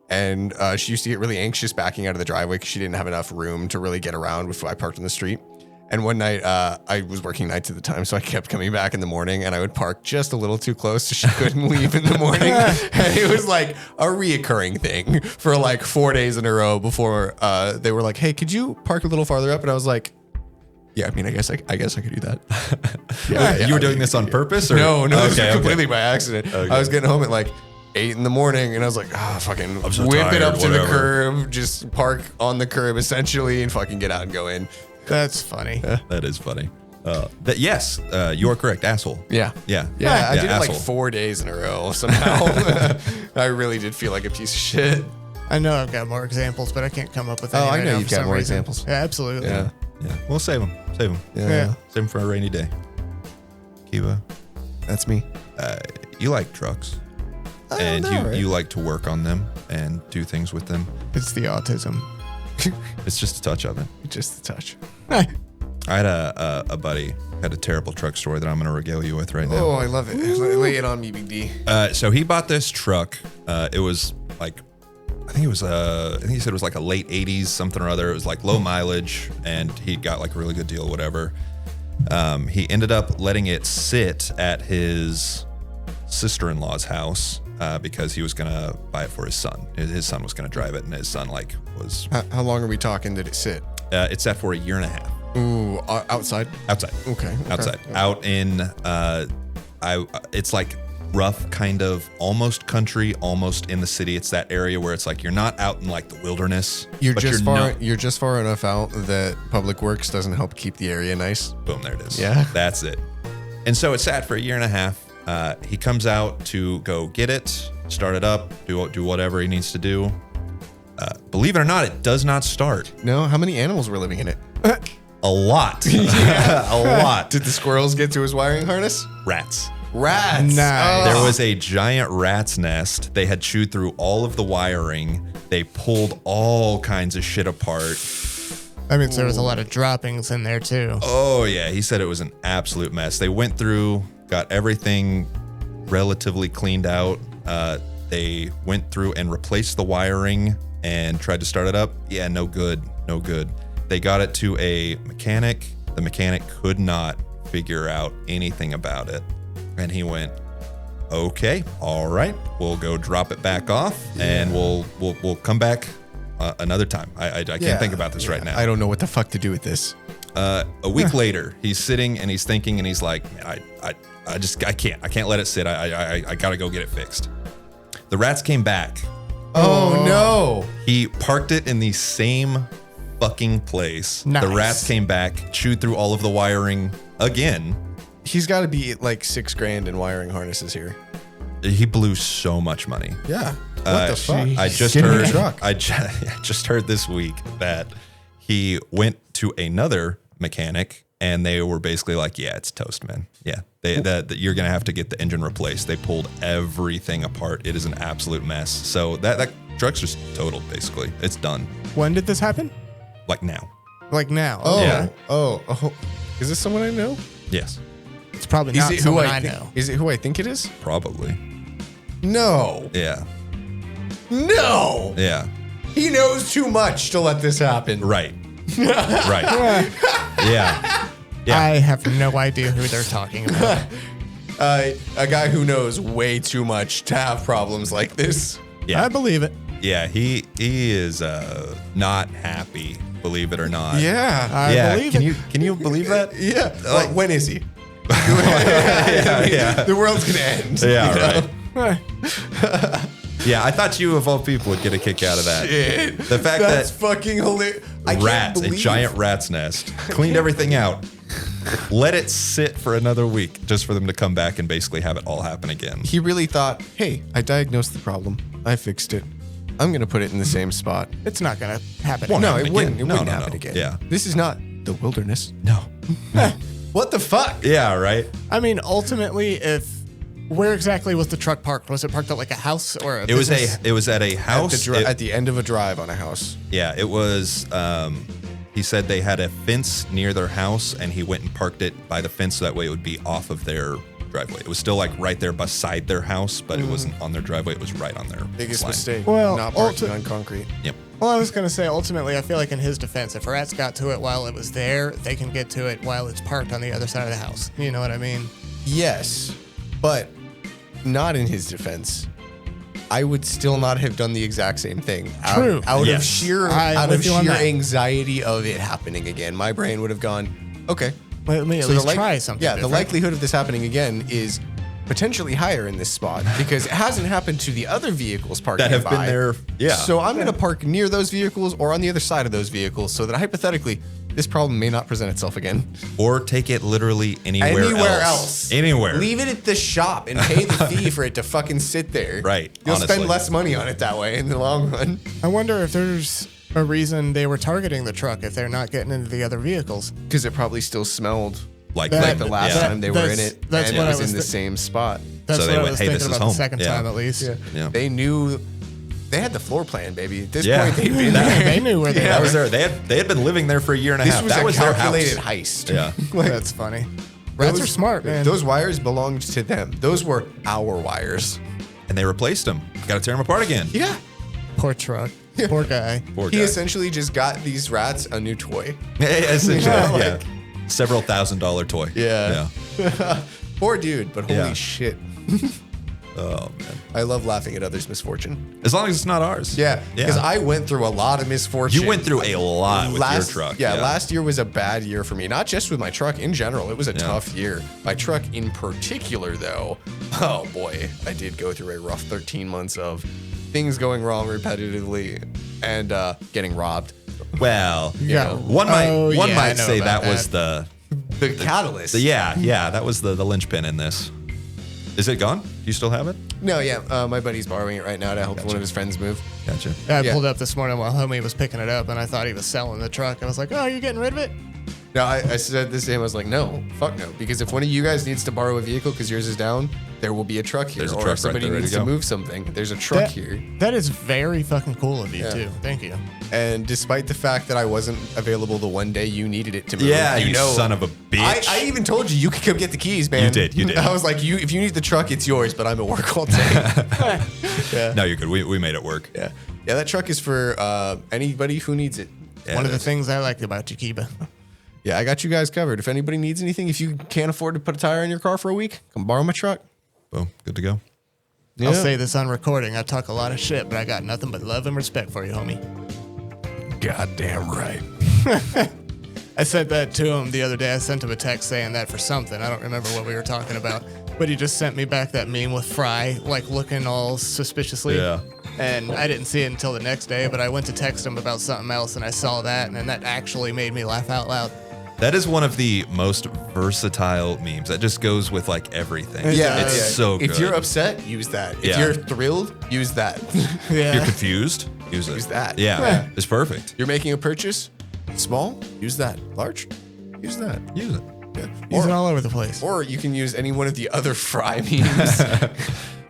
Speaker 2: And she used to get really anxious backing out of the driveway because she didn't have enough room to really get around before I parked on the street. And one night, I was working nights at the time, so I kept coming back in the morning, and I would park just a little too close so she couldn't leave in the morning. And it was like a reoccurring thing for like 4 days in a row before they were like, hey, could you park a little farther up? And I was like, yeah, I mean, I guess I could do that.
Speaker 1: You were doing this on purpose? Or?
Speaker 2: No, this
Speaker 1: Okay,
Speaker 2: was completely by accident.
Speaker 1: Okay.
Speaker 2: I was getting home at like 8 in the morning, and I was like, fucking
Speaker 1: I'm so
Speaker 2: whip
Speaker 1: tired,
Speaker 2: it up to
Speaker 1: whatever.
Speaker 2: the curb, just park on the curb essentially, and fucking get out and go in.
Speaker 3: That's funny.
Speaker 1: That is funny. Yes, you are correct. Asshole.
Speaker 2: Yeah.
Speaker 1: Yeah.
Speaker 2: I did it like
Speaker 1: asshole.
Speaker 2: 4 days in a row somehow. I really did feel like a piece of shit.
Speaker 3: I know I've got more examples, but I can't come up with any
Speaker 2: I
Speaker 3: right
Speaker 2: know
Speaker 3: now
Speaker 2: you've
Speaker 3: for
Speaker 2: got
Speaker 3: some
Speaker 2: more
Speaker 3: reason.
Speaker 2: examples.
Speaker 3: Yeah, absolutely.
Speaker 2: Yeah.
Speaker 1: Yeah. We'll save them.
Speaker 3: Yeah.
Speaker 1: Save them for a rainy day. Kiba,
Speaker 2: That's me.
Speaker 1: you like trucks. And you like to work on them and do things with them.
Speaker 3: It's the autism.
Speaker 1: It's just a touch of it.
Speaker 2: Just a touch.
Speaker 1: I had a buddy had a terrible truck story that I'm going to regale you with right now.
Speaker 2: Oh, I love it. Lay it on me, Big D.
Speaker 1: So he bought this truck. It was like, I think he said it was like a late 80s something or other. It was like low mileage, and he got like a really good deal, whatever. He ended up letting it sit at his sister-in-law's house because he was going to buy it for his son. His son was going to drive it, and his son was...
Speaker 2: How long are we talking? Did it sit?
Speaker 1: It sat for 1.5 years.
Speaker 2: Ooh, outside?
Speaker 1: Outside.
Speaker 2: Okay.
Speaker 1: Outside. Out in, it's like rough, kind of almost country, almost in the city. It's that area where it's like you're not out in like the wilderness.
Speaker 2: You're
Speaker 1: but
Speaker 2: just far enough out that Public Works doesn't help keep the area nice.
Speaker 1: Boom, there it is.
Speaker 2: Yeah.
Speaker 1: That's it. And so it sat for 1.5 years. He comes out to go get it, start it up, do whatever he needs to do. Believe it or not, it does not start.
Speaker 2: No? How many animals were living in it?
Speaker 1: A lot. A lot.
Speaker 2: Did the squirrels get to his wiring harness?
Speaker 1: Rats.
Speaker 2: Rats.
Speaker 3: Nice.
Speaker 1: There was a giant rat's nest. They had chewed through all of the wiring. They pulled all kinds of shit apart.
Speaker 3: That means there was a lot of droppings in there too.
Speaker 1: Oh, yeah. He said it was an absolute mess. They went through, got everything relatively cleaned out. They went through and replaced the wiring and tried to start it up. Yeah, no good. They got it to a mechanic. The mechanic could not figure out anything about it. And he went, okay, all right, we'll go drop it back off and we'll come back another time. I can't think about this right now.
Speaker 2: I don't know what the fuck to do with this.
Speaker 1: A week later, he's sitting and he's thinking and he's like, man, I can't let it sit. I gotta go get it fixed. The rats came back.
Speaker 2: Oh no.
Speaker 1: He parked it in the same fucking place.
Speaker 3: Nice.
Speaker 1: The rats came back, chewed through all of the wiring again.
Speaker 2: He's got to be like $6,000 in wiring harnesses here.
Speaker 1: He blew so much money.
Speaker 2: Yeah. What the fuck?
Speaker 1: I just
Speaker 2: Get in the
Speaker 1: heard.
Speaker 2: truck.
Speaker 1: I just heard this week that he went to another mechanic and they were basically like, "Yeah, it's toast, man. Yeah, that you're gonna have to get the engine replaced. They pulled everything apart. It is an absolute mess. So that truck's just totaled. Basically, it's done.
Speaker 3: When did this happen?
Speaker 1: Like now.
Speaker 3: Like now.
Speaker 2: Oh,
Speaker 1: Yeah.
Speaker 2: oh. Is this someone I know?
Speaker 1: Yes,
Speaker 3: It's probably not someone I know.
Speaker 2: Is it who I think it is?
Speaker 1: probably.
Speaker 2: No.
Speaker 1: Yeah,
Speaker 2: No.
Speaker 1: yeah.
Speaker 2: He knows too much to let this happen.
Speaker 1: Right. Right. Yeah. Yeah.
Speaker 3: I have no idea who they're talking about.
Speaker 2: A guy who knows way too much to have problems like this.
Speaker 1: Yeah.
Speaker 3: I believe it.
Speaker 1: Yeah, he is not happy, believe it or not.
Speaker 2: Yeah.
Speaker 3: I believe it.
Speaker 1: Can you believe that?
Speaker 2: Yeah.
Speaker 1: Like-
Speaker 2: when is he?
Speaker 1: yeah.
Speaker 2: The world's gonna end.
Speaker 1: Yeah,
Speaker 2: you know?
Speaker 1: right. Yeah, I thought you of all people would get a kick out of that.
Speaker 2: Shit.
Speaker 1: The fact
Speaker 2: That's
Speaker 1: that
Speaker 2: fucking hilarious.
Speaker 1: rats, a giant rat's nest, cleaned everything out, let it sit for another week just for them to come back and basically have it all happen again.
Speaker 2: He really thought, hey, I diagnosed the problem. I fixed it. I'm going to put it in the same spot.
Speaker 3: It's not going to happen.
Speaker 1: Won't
Speaker 2: No,
Speaker 1: happen
Speaker 2: it
Speaker 1: again.
Speaker 2: wouldn't. It
Speaker 1: No,
Speaker 2: wouldn't
Speaker 1: no,
Speaker 2: happen
Speaker 1: no.
Speaker 2: again.
Speaker 1: Yeah.
Speaker 2: This is not the wilderness.
Speaker 1: No.
Speaker 2: What the fuck?
Speaker 1: Yeah, right?
Speaker 3: I mean, ultimately, where exactly was the truck parked? Was it parked at like a house or a
Speaker 1: It was
Speaker 3: business?
Speaker 1: at a house.
Speaker 2: At the end of a drive on a house.
Speaker 1: Yeah, it was. He said they had a fence near their house, and he went and parked it by the fence so that way it would be off of their driveway. It was still like right there beside their house, but it wasn't on their driveway. It was right on their
Speaker 2: Biggest
Speaker 1: line.
Speaker 2: mistake.
Speaker 3: Well,
Speaker 2: not parking on concrete.
Speaker 1: Yep.
Speaker 3: Well, I was going to say, ultimately, I feel like in his defense, if rats got to it while it was there, they can get to it while it's parked on the other side of the house. You know what I mean?
Speaker 2: Yes, but not in his defense. I would still not have done the exact same thing.
Speaker 3: True.
Speaker 2: Out
Speaker 1: Yes.
Speaker 2: of sheer
Speaker 3: I'm with you on that.
Speaker 2: anxiety of it happening again, my brain would have gone, okay.
Speaker 3: Let me at least try something.
Speaker 2: Yeah, the
Speaker 3: different.
Speaker 2: likelihood of this happening again is potentially higher in this spot because it hasn't happened to the other vehicles parked
Speaker 1: That have
Speaker 2: nearby.
Speaker 1: been there. Yeah.
Speaker 2: So I'm going to park near those vehicles or on the other side of those vehicles so that hypothetically this problem may not present itself again.
Speaker 1: Or take it literally anywhere else. Anywhere.
Speaker 2: Leave it at the shop and pay the fee for it to fucking sit there.
Speaker 1: Right,
Speaker 2: You'll
Speaker 1: honestly.
Speaker 2: spend less money on it that way in the long run.
Speaker 3: I wonder if there's a reason they were targeting the truck if they're not getting into the other vehicles.
Speaker 2: Because it probably still smelled
Speaker 1: Like
Speaker 3: That-
Speaker 2: the last
Speaker 1: yeah.
Speaker 2: time they were in
Speaker 3: That's-
Speaker 2: it.
Speaker 3: that's
Speaker 2: and
Speaker 3: what
Speaker 2: it
Speaker 3: I
Speaker 2: was
Speaker 3: was
Speaker 2: in the
Speaker 3: thi-
Speaker 2: same spot.
Speaker 3: That's
Speaker 1: So they
Speaker 3: what I
Speaker 1: went,
Speaker 3: was
Speaker 1: "Hey,
Speaker 3: thinking
Speaker 1: this is
Speaker 3: about
Speaker 1: home."
Speaker 3: the second
Speaker 1: Yeah.
Speaker 3: time at least.
Speaker 1: Yeah.
Speaker 2: They knew they had the floor plan, baby. At this
Speaker 1: Yeah.
Speaker 2: point, they'd been
Speaker 3: Yeah,
Speaker 2: there.
Speaker 3: they knew where they
Speaker 1: That
Speaker 3: were.
Speaker 1: was their. They had been living there for a year and a
Speaker 2: This
Speaker 1: half.
Speaker 2: was
Speaker 1: That
Speaker 2: a
Speaker 1: was their house.
Speaker 2: calculated heist.
Speaker 1: Yeah.
Speaker 3: That's funny. Rats are smart, man.
Speaker 2: Those wires belonged to them. Those were our wires.
Speaker 1: And they replaced them. Got to tear them apart again.
Speaker 2: Yeah.
Speaker 3: Poor truck. Poor guy.
Speaker 1: Poor
Speaker 2: He
Speaker 1: guy.
Speaker 2: essentially just got these rats a new toy.
Speaker 1: Yeah, essentially,
Speaker 2: Yeah,
Speaker 1: yeah.
Speaker 2: like-
Speaker 1: Several $1,000 toy.
Speaker 2: Yeah. Poor dude, but holy
Speaker 1: Yeah.
Speaker 2: shit.
Speaker 1: Oh man.
Speaker 2: I love laughing at others' misfortune.
Speaker 1: As long as it's not ours.
Speaker 2: Yeah, because
Speaker 1: Yeah.
Speaker 2: I went through a lot of misfortune.
Speaker 1: You went through a lot with your truck.
Speaker 2: Yeah, last year was a bad year for me. Not just with my truck in general. It was a
Speaker 1: Yeah.
Speaker 2: tough year. My truck in particular, though, oh boy, I did go through a rough 13 months of things going wrong repetitively and getting robbed.
Speaker 1: Well,
Speaker 3: Yeah.
Speaker 1: one might
Speaker 3: Oh, yeah, I
Speaker 1: might
Speaker 3: know
Speaker 1: say
Speaker 3: about
Speaker 1: that was the
Speaker 2: The catalyst.
Speaker 1: yeah, that was the linchpin in this. Is it gone? Do you still have it?
Speaker 2: No, yeah, my buddy's borrowing it right now to help one of his friends move.
Speaker 1: Gotcha.
Speaker 3: I
Speaker 2: Yeah.
Speaker 3: pulled up this morning while homie was picking it up, and I thought he was selling the truck. I was like, "Oh, you're getting rid of it?"
Speaker 2: No, I said this to him. I was like, no, fuck no. Because if one of you guys needs to borrow a vehicle because yours is down, there will be a truck here.
Speaker 1: There's a
Speaker 2: or
Speaker 1: truck
Speaker 2: if somebody
Speaker 1: right there,
Speaker 2: needs
Speaker 1: ready
Speaker 2: to
Speaker 1: to go.
Speaker 2: move something, there's a truck here.
Speaker 3: That is very fucking cool of you, too. Thank you.
Speaker 2: And despite the fact that I wasn't available the one day you needed it to move,
Speaker 1: Yeah, you son of a bitch.
Speaker 2: I even told you can come get the keys, man.
Speaker 1: You did.
Speaker 2: I was like, if you need the truck, it's yours, but I'm at work all day. Yeah.
Speaker 1: No, you're good. We made it work.
Speaker 2: Yeah. Yeah, that truck is for anybody who needs it.
Speaker 1: Yeah,
Speaker 3: One of the
Speaker 1: is.
Speaker 3: things I like about you, Kiba.
Speaker 2: Yeah, I got you guys covered. If anybody needs anything, if you can't afford to put a tire in your car for a week, come borrow my truck.
Speaker 1: Boom. Good to go.
Speaker 2: Yeah.
Speaker 3: I'll say this on recording. I talk a lot of shit, but I got nothing but love and respect for you, homie.
Speaker 2: Goddamn right.
Speaker 3: I said that to him the other day. I sent him a text saying that for something. I don't remember what we were talking about, but he just sent me back that meme with Fry, like looking all suspiciously.
Speaker 1: Yeah.
Speaker 3: And I didn't see it until the next day, but I went to text him about something else and I saw that, and then that actually made me laugh out loud.
Speaker 1: That is one of the most versatile memes. That just goes with like everything.
Speaker 2: Yeah,
Speaker 1: It's so good.
Speaker 2: If you're upset, use that. If
Speaker 1: Yeah.
Speaker 2: you're thrilled, use that.
Speaker 3: Yeah.
Speaker 1: You're confused, use it.
Speaker 2: Use that.
Speaker 1: Yeah. It's perfect.
Speaker 2: You're making a purchase, small, use that. Large, use that.
Speaker 1: Use it.
Speaker 2: Yeah.
Speaker 3: Use it all over the place.
Speaker 2: Or you can use any one of the other Fry memes.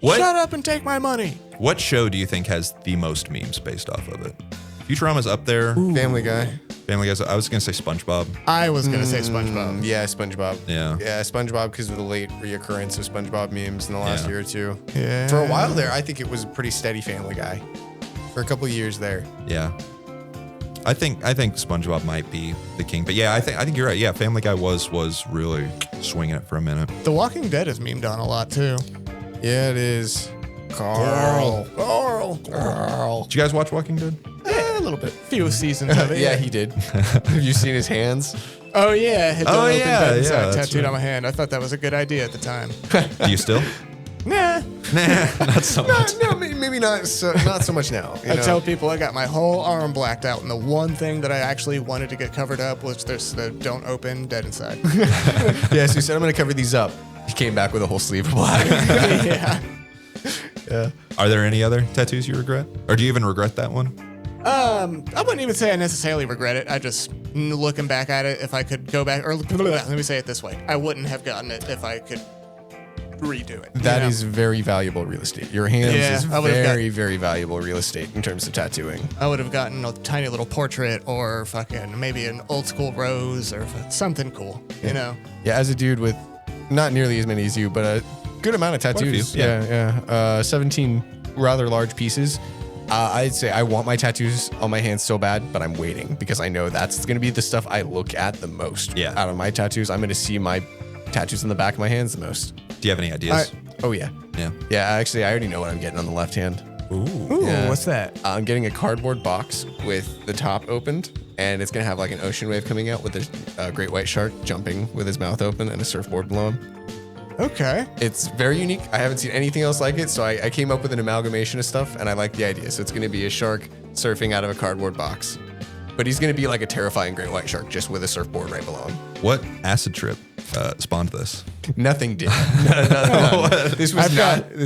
Speaker 1: What
Speaker 3: Shut up and take my money.
Speaker 1: What show do you think has the most memes based off of it? Futurama's up there.
Speaker 2: Family Guy.
Speaker 1: Family Guy's. I was gonna say SpongeBob.
Speaker 3: I was going to say SpongeBob.
Speaker 2: Yeah, SpongeBob.
Speaker 1: Yeah.
Speaker 2: Yeah, SpongeBob because of the late reoccurrence of SpongeBob memes in the last
Speaker 1: Yeah.
Speaker 2: year or two.
Speaker 3: Yeah.
Speaker 2: For a while there, I think it was a pretty steady Family Guy. For a couple of years there.
Speaker 1: Yeah. I think SpongeBob might be the king, but yeah, I think you're right. Yeah, Family Guy was really swinging it for a minute.
Speaker 3: The Walking Dead is memed on a lot, too.
Speaker 2: Yeah, it is. Carl.
Speaker 1: Did you guys watch Walking Dead?
Speaker 2: Yeah, a little bit.
Speaker 3: Few seasons of it.
Speaker 2: Yeah, he did. Have you seen his hands?
Speaker 3: Oh, yeah. Hit the
Speaker 1: Oh,
Speaker 3: open
Speaker 1: yeah,
Speaker 3: bed
Speaker 1: yeah, that's
Speaker 3: tattooed
Speaker 1: right.
Speaker 3: on my hand. I thought that was a good idea at the time.
Speaker 1: Do you still?
Speaker 3: Nah.
Speaker 1: Not so much.
Speaker 2: No, maybe not so much now. You
Speaker 3: I
Speaker 2: know?
Speaker 3: tell people I got my whole arm blacked out, and the one thing that I actually wanted to get covered up was there's the don't open, dead inside.
Speaker 2: Yeah, so he said, I'm going to cover these up. He came back with a whole sleeve of black.
Speaker 3: Yeah.
Speaker 2: Yeah.
Speaker 1: Are there any other tattoos you regret, or do you even regret that one?
Speaker 3: I wouldn't even say I necessarily regret it. I just, looking back at it, if I could go back, or let me say it this way, I wouldn't have gotten it if I could redo it.
Speaker 2: That is very valuable real estate. Your hands
Speaker 3: Yeah,
Speaker 2: is
Speaker 3: I would've
Speaker 2: very, very valuable real estate in terms of tattooing.
Speaker 3: I would have gotten a tiny little portrait or fucking maybe an old school rose or something cool, you know?
Speaker 2: Yeah, as a dude with not nearly as many as you, but a good amount of tattoos.
Speaker 1: few, yeah.
Speaker 2: Yeah. 17 rather large pieces. I'd say I want my tattoos on my hands so bad, but I'm waiting because I know that's going to be the stuff I look at the most.
Speaker 1: Yeah.
Speaker 2: Out of my tattoos, I'm going to see my tattoos on the back of my hands the most.
Speaker 1: Do you have any ideas?
Speaker 2: Oh, yeah.
Speaker 1: Yeah.
Speaker 2: Yeah, actually, I already know what I'm getting on the left hand.
Speaker 1: Ooh.
Speaker 3: Ooh,
Speaker 2: Yeah.
Speaker 3: what's that?
Speaker 2: I'm getting a cardboard box with the top opened, and it's going to have like an ocean wave coming out with a great white shark jumping with his mouth open and a surfboard below him.
Speaker 3: Okay.
Speaker 2: It's very unique. I haven't seen anything else like it, so I came up with an amalgamation of stuff, and I like the idea. So it's going to be a shark surfing out of a cardboard box. But he's going to be like a terrifying great white shark just with a surfboard right below him.
Speaker 1: What acid trip spawned this?
Speaker 2: Nothing did. No. This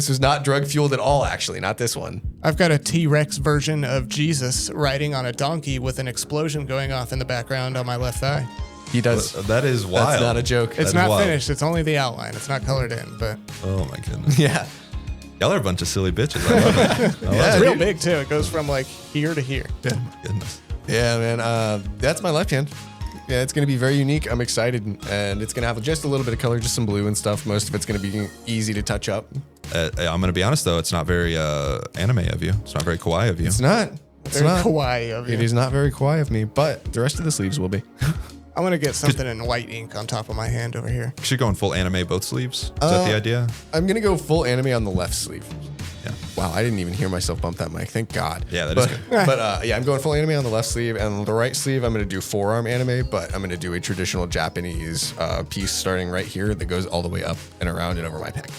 Speaker 2: was not drug fueled at all, actually. Not this one.
Speaker 3: I've got a T-Rex version of Jesus riding on a donkey with an explosion going off in the background on my left thigh.
Speaker 2: He does.
Speaker 1: That is wild.
Speaker 2: That's not a joke.
Speaker 3: It's
Speaker 1: That is
Speaker 3: not
Speaker 1: wild.
Speaker 3: finished. It's only the outline. It's not colored in, but
Speaker 1: Oh my goodness.
Speaker 2: Yeah.
Speaker 1: Y'all are a bunch of silly bitches. I love it. I love
Speaker 3: it's
Speaker 1: it.
Speaker 3: real big too. It goes from like here to here.
Speaker 1: Oh my goodness.
Speaker 2: Yeah, man. That's my left hand. Yeah, it's going to be very unique. I'm excited, and it's going to have just a little bit of color, just some blue and stuff. Most of it's going to be easy to touch up.
Speaker 1: I'm going to be honest, though. It's not very anime of you. It's not very kawaii of you.
Speaker 2: It's not. It's
Speaker 3: Very
Speaker 2: not.
Speaker 3: kawaii of you.
Speaker 2: It is not very kawaii of me, but the rest of the sleeves will be.
Speaker 3: I'm gonna get something in white ink on top of my hand over here.
Speaker 1: You should go in full anime both sleeves. Is that the idea?
Speaker 2: I'm going to go full anime on the left sleeve.
Speaker 1: Yeah.
Speaker 2: Wow, I didn't even hear myself bump that mic. Thank God.
Speaker 1: Yeah, that is good.
Speaker 2: But yeah, I'm going full anime on the left sleeve, and on the right sleeve, I'm going to do forearm anime, but I'm going to do a traditional Japanese piece starting right here that goes all the way up and around and over my pec.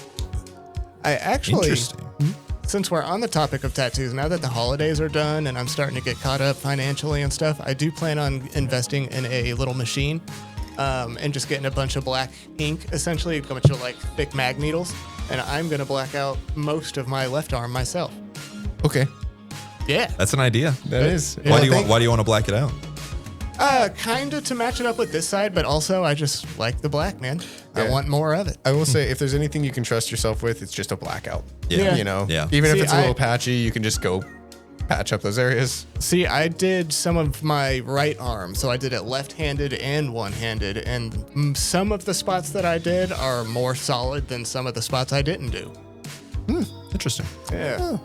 Speaker 3: I actually,
Speaker 1: Interesting.
Speaker 3: since we're on the topic of tattoos, now that the holidays are done and I'm starting to get caught up financially and stuff, I do plan on investing in a little machine and just getting a bunch of black ink, essentially a bunch of like thick mag needles, and I'm gonna black out most of my left arm myself.
Speaker 2: Okay.
Speaker 3: Yeah.
Speaker 1: That's an idea.
Speaker 2: That is.
Speaker 1: Why do you want to black it out?
Speaker 3: Kind of to match it up with this side, but also I just like the black, man.
Speaker 2: Yeah.
Speaker 3: I want more of it.
Speaker 2: I will say, if there's anything you can trust yourself with, it's just a blackout.
Speaker 1: Yeah.
Speaker 2: You know?
Speaker 1: Yeah.
Speaker 2: Even
Speaker 3: See,
Speaker 2: if it's a little patchy, you can just go patch up those areas.
Speaker 3: See, I did some of my right arm, so I did it left-handed and one-handed, and some of the spots that I did are more solid than some of the spots I didn't do.
Speaker 1: Interesting.
Speaker 3: Yeah.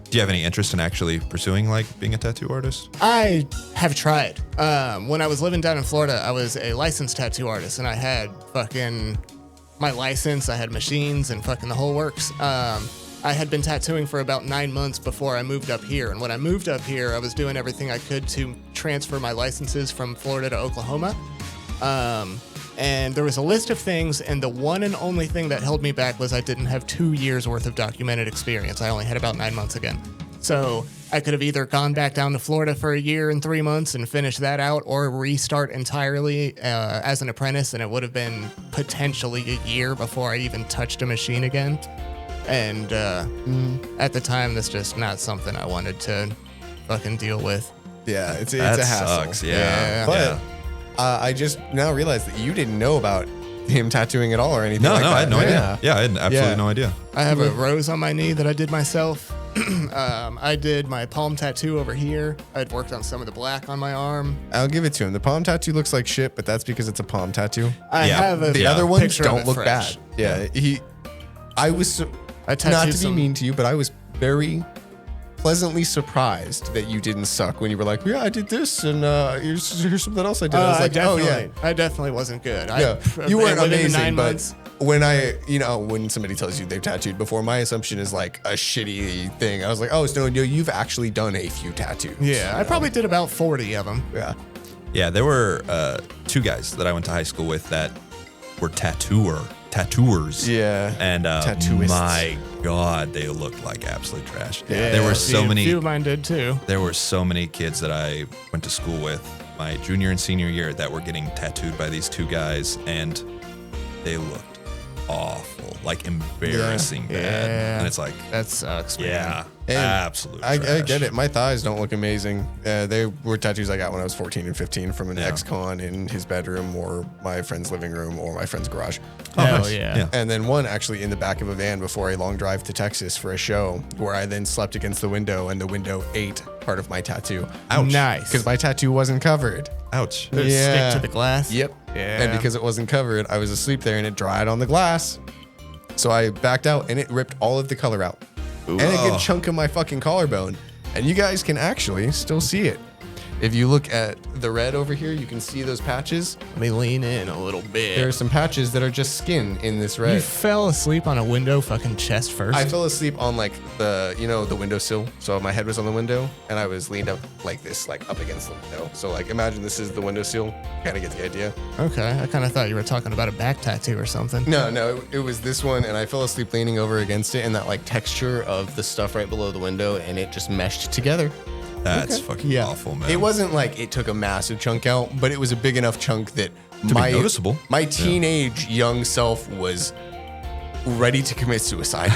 Speaker 1: Do you have any interest in actually pursuing like being a tattoo artist?
Speaker 3: I have tried. When I was living down in Florida, I was a licensed tattoo artist, and I had fucking my license, I had machines, and fucking the whole works. I had been tattooing for about 9 months before I moved up here. And when I moved up here, I was doing everything I could to transfer my licenses from Florida to Oklahoma. And there was a list of things, and the one and only thing that held me back was I didn't have 2 years worth of documented experience. I only had about 9 months again. So I could have either gone back down to Florida for 1 year and 3 months and finish that out, or restart entirely as an apprentice, and it would have been potentially a year before I even touched a machine again. And at the time, that's just not something I wanted to fucking deal with.
Speaker 2: Yeah, it's
Speaker 1: That
Speaker 2: a hassle.
Speaker 1: sucks. Yeah.
Speaker 2: But I just now realized that you didn't know about him tattooing at all or anything
Speaker 1: No,
Speaker 2: like that.
Speaker 1: I had no idea.
Speaker 2: Yeah.
Speaker 1: Yeah, I had absolutely
Speaker 2: Yeah.
Speaker 1: no idea.
Speaker 3: I have a rose on my knee that I did myself. I did my palm tattoo over here. I'd worked on some of the black on my arm.
Speaker 2: I'll give it to him. The palm tattoo looks like shit, but that's because it's a palm tattoo.
Speaker 3: I
Speaker 1: Yeah.
Speaker 3: have a
Speaker 2: The other ones
Speaker 3: picture of
Speaker 2: don't
Speaker 3: it
Speaker 2: look
Speaker 3: fresh.
Speaker 2: bad. Yeah, I was
Speaker 3: I
Speaker 2: not
Speaker 3: tattooed
Speaker 2: to be
Speaker 3: some.
Speaker 2: mean to you, but I was very pleasantly surprised that you didn't suck when you were like, yeah, I did this, and here's something else I did. I was like, oh yeah.
Speaker 3: I definitely wasn't good.
Speaker 2: Yeah, you weren't
Speaker 3: within the
Speaker 2: amazing,
Speaker 3: 9
Speaker 2: but
Speaker 3: months.
Speaker 2: when somebody tells you they've tattooed before, my assumption is like a shitty thing. I was like, oh, so no, you've actually done a few tattoos.
Speaker 3: Yeah, I probably did about 40 of them.
Speaker 2: Yeah.
Speaker 1: Yeah, there were 2 guys that I went to high school with that were tattooers.
Speaker 2: Yeah.
Speaker 1: And
Speaker 2: Tattooists.
Speaker 1: my God, they looked like absolute trash.
Speaker 3: Yeah,
Speaker 1: There were
Speaker 3: a
Speaker 1: so
Speaker 3: few
Speaker 1: many
Speaker 3: of mine did too.
Speaker 1: there were so many kids that I went to school with my junior and senior year that were getting tattooed by these 2 guys, and they looked awful, like embarrassing bad.
Speaker 3: Yeah.
Speaker 1: And it's like,
Speaker 3: That sucks, man.
Speaker 1: yeah,
Speaker 2: And
Speaker 1: absolute
Speaker 2: I
Speaker 1: trash.
Speaker 2: get it. My thighs don't look amazing. They were tattoos I got when I was 14 and 15 from an
Speaker 1: Yeah.
Speaker 2: ex-con in his bedroom or my friend's living room or my friend's garage.
Speaker 1: Oh,
Speaker 3: Hell
Speaker 1: nice.
Speaker 3: yeah.
Speaker 2: And then one actually in the back of a van before a long drive to Texas for a show where I then slept against the window and the window ate part of my tattoo.
Speaker 1: Ouch.
Speaker 3: Nice.
Speaker 2: Because my tattoo wasn't covered.
Speaker 1: Ouch.
Speaker 3: Did it
Speaker 2: Yeah.
Speaker 3: stick to the glass?
Speaker 2: Yep.
Speaker 3: Yeah.
Speaker 2: And because it wasn't covered, I was asleep there and it dried on the glass. So I backed out and it ripped all of the color out. And a good chunk of my fucking collarbone. And you guys can actually still see it. If you look at the red over here, you can see those patches.
Speaker 3: Let me lean in a little bit.
Speaker 2: There are some patches that are just skin in this
Speaker 3: You
Speaker 2: red.
Speaker 3: fell asleep on a window fucking chest first?
Speaker 2: I fell asleep on like the windowsill. So my head was on the window and I was leaned up like this, like up against the window. So like imagine this is the windowsill. Kind of get the idea.
Speaker 3: Okay, I kind of thought you were talking about a back tattoo or something.
Speaker 2: No, it was this one and I fell asleep leaning over against it and that like texture of the stuff right below the window and it just meshed together.
Speaker 1: That's fucking
Speaker 3: Yeah.
Speaker 1: awful, man.
Speaker 2: It wasn't like it took a massive chunk out, but it was a big enough chunk that
Speaker 1: be noticeable.
Speaker 2: My teenage young self was ready to commit suicide.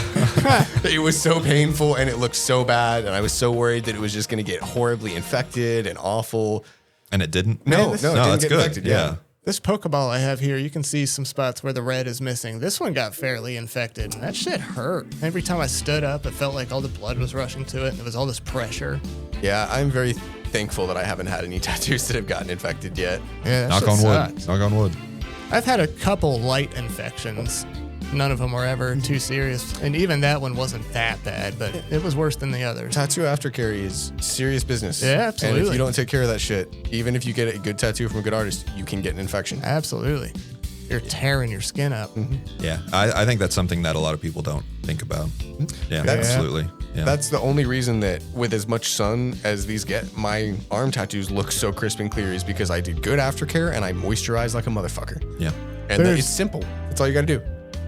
Speaker 2: It was so painful and it looked so bad, and I was so worried that it was just going to get horribly infected and awful.
Speaker 1: And it didn't?
Speaker 2: No,
Speaker 1: no,
Speaker 2: it didn't
Speaker 1: that's
Speaker 2: get
Speaker 1: good.
Speaker 2: infected,
Speaker 1: Yeah.
Speaker 3: This Pokeball I have here, you can see some spots where the red is missing. This one got fairly infected, and that shit hurt. Every time I stood up, it felt like all the blood was rushing to it, and there was all this pressure.
Speaker 2: Yeah, I'm very thankful that I haven't had any tattoos that have gotten infected yet.
Speaker 3: Yeah, that
Speaker 1: Knock
Speaker 3: shit
Speaker 1: on wood.
Speaker 3: sucks.
Speaker 1: Knock on wood.
Speaker 3: I've had a couple light infections. None of them were ever too serious, and even that one wasn't that bad, but it was worse than the others.
Speaker 2: Tattoo aftercare is serious business.
Speaker 3: Yeah,
Speaker 2: And if
Speaker 3: absolutely.
Speaker 2: you don't take care of that shit, even if you get a good tattoo from a good artist, you can get an infection.
Speaker 3: Absolutely. You're tearing your skin up.
Speaker 1: Yeah. I think that's something that a lot of people don't think about. Yeah,
Speaker 2: That's-
Speaker 1: absolutely. Yeah.
Speaker 2: That's the only reason that with as much sun as these get, my arm tattoos look so crisp and clear is because I did good aftercare and I moisturized like a motherfucker.
Speaker 1: yeah.
Speaker 2: And
Speaker 3: There's-
Speaker 2: it's simple. That's all you gotta do.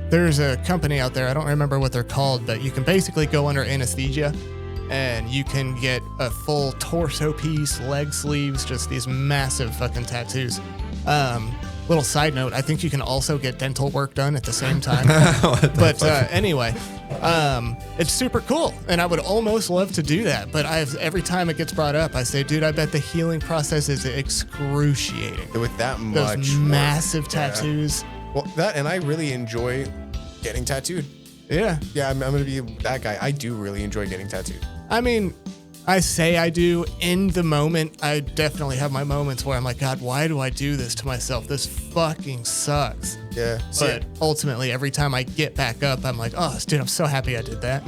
Speaker 3: There's a company out there, I don't remember what they're called, but you can basically go under anesthesia and you can get a full torso piece, leg sleeves, just these massive fucking tattoos. Little side note, I think you can also get dental work done at the same time. But anyway, It's super cool, and I would almost love to do that, but every time it gets brought up, I say, dude, I bet the healing process is excruciating.
Speaker 2: With that
Speaker 3: Those
Speaker 2: much
Speaker 3: massive tattoos.
Speaker 2: Well, and I really enjoy getting tattooed.
Speaker 3: Yeah.
Speaker 2: Yeah, I'm going to be that guy. I do really enjoy getting tattooed.
Speaker 3: I mean, I say I do. In the moment, I definitely have my moments where I'm like, God, why do I do this to myself? This fucking sucks.
Speaker 2: Yeah.
Speaker 3: But ultimately, every time I get back up, I'm like, oh, dude, I'm so happy I did that.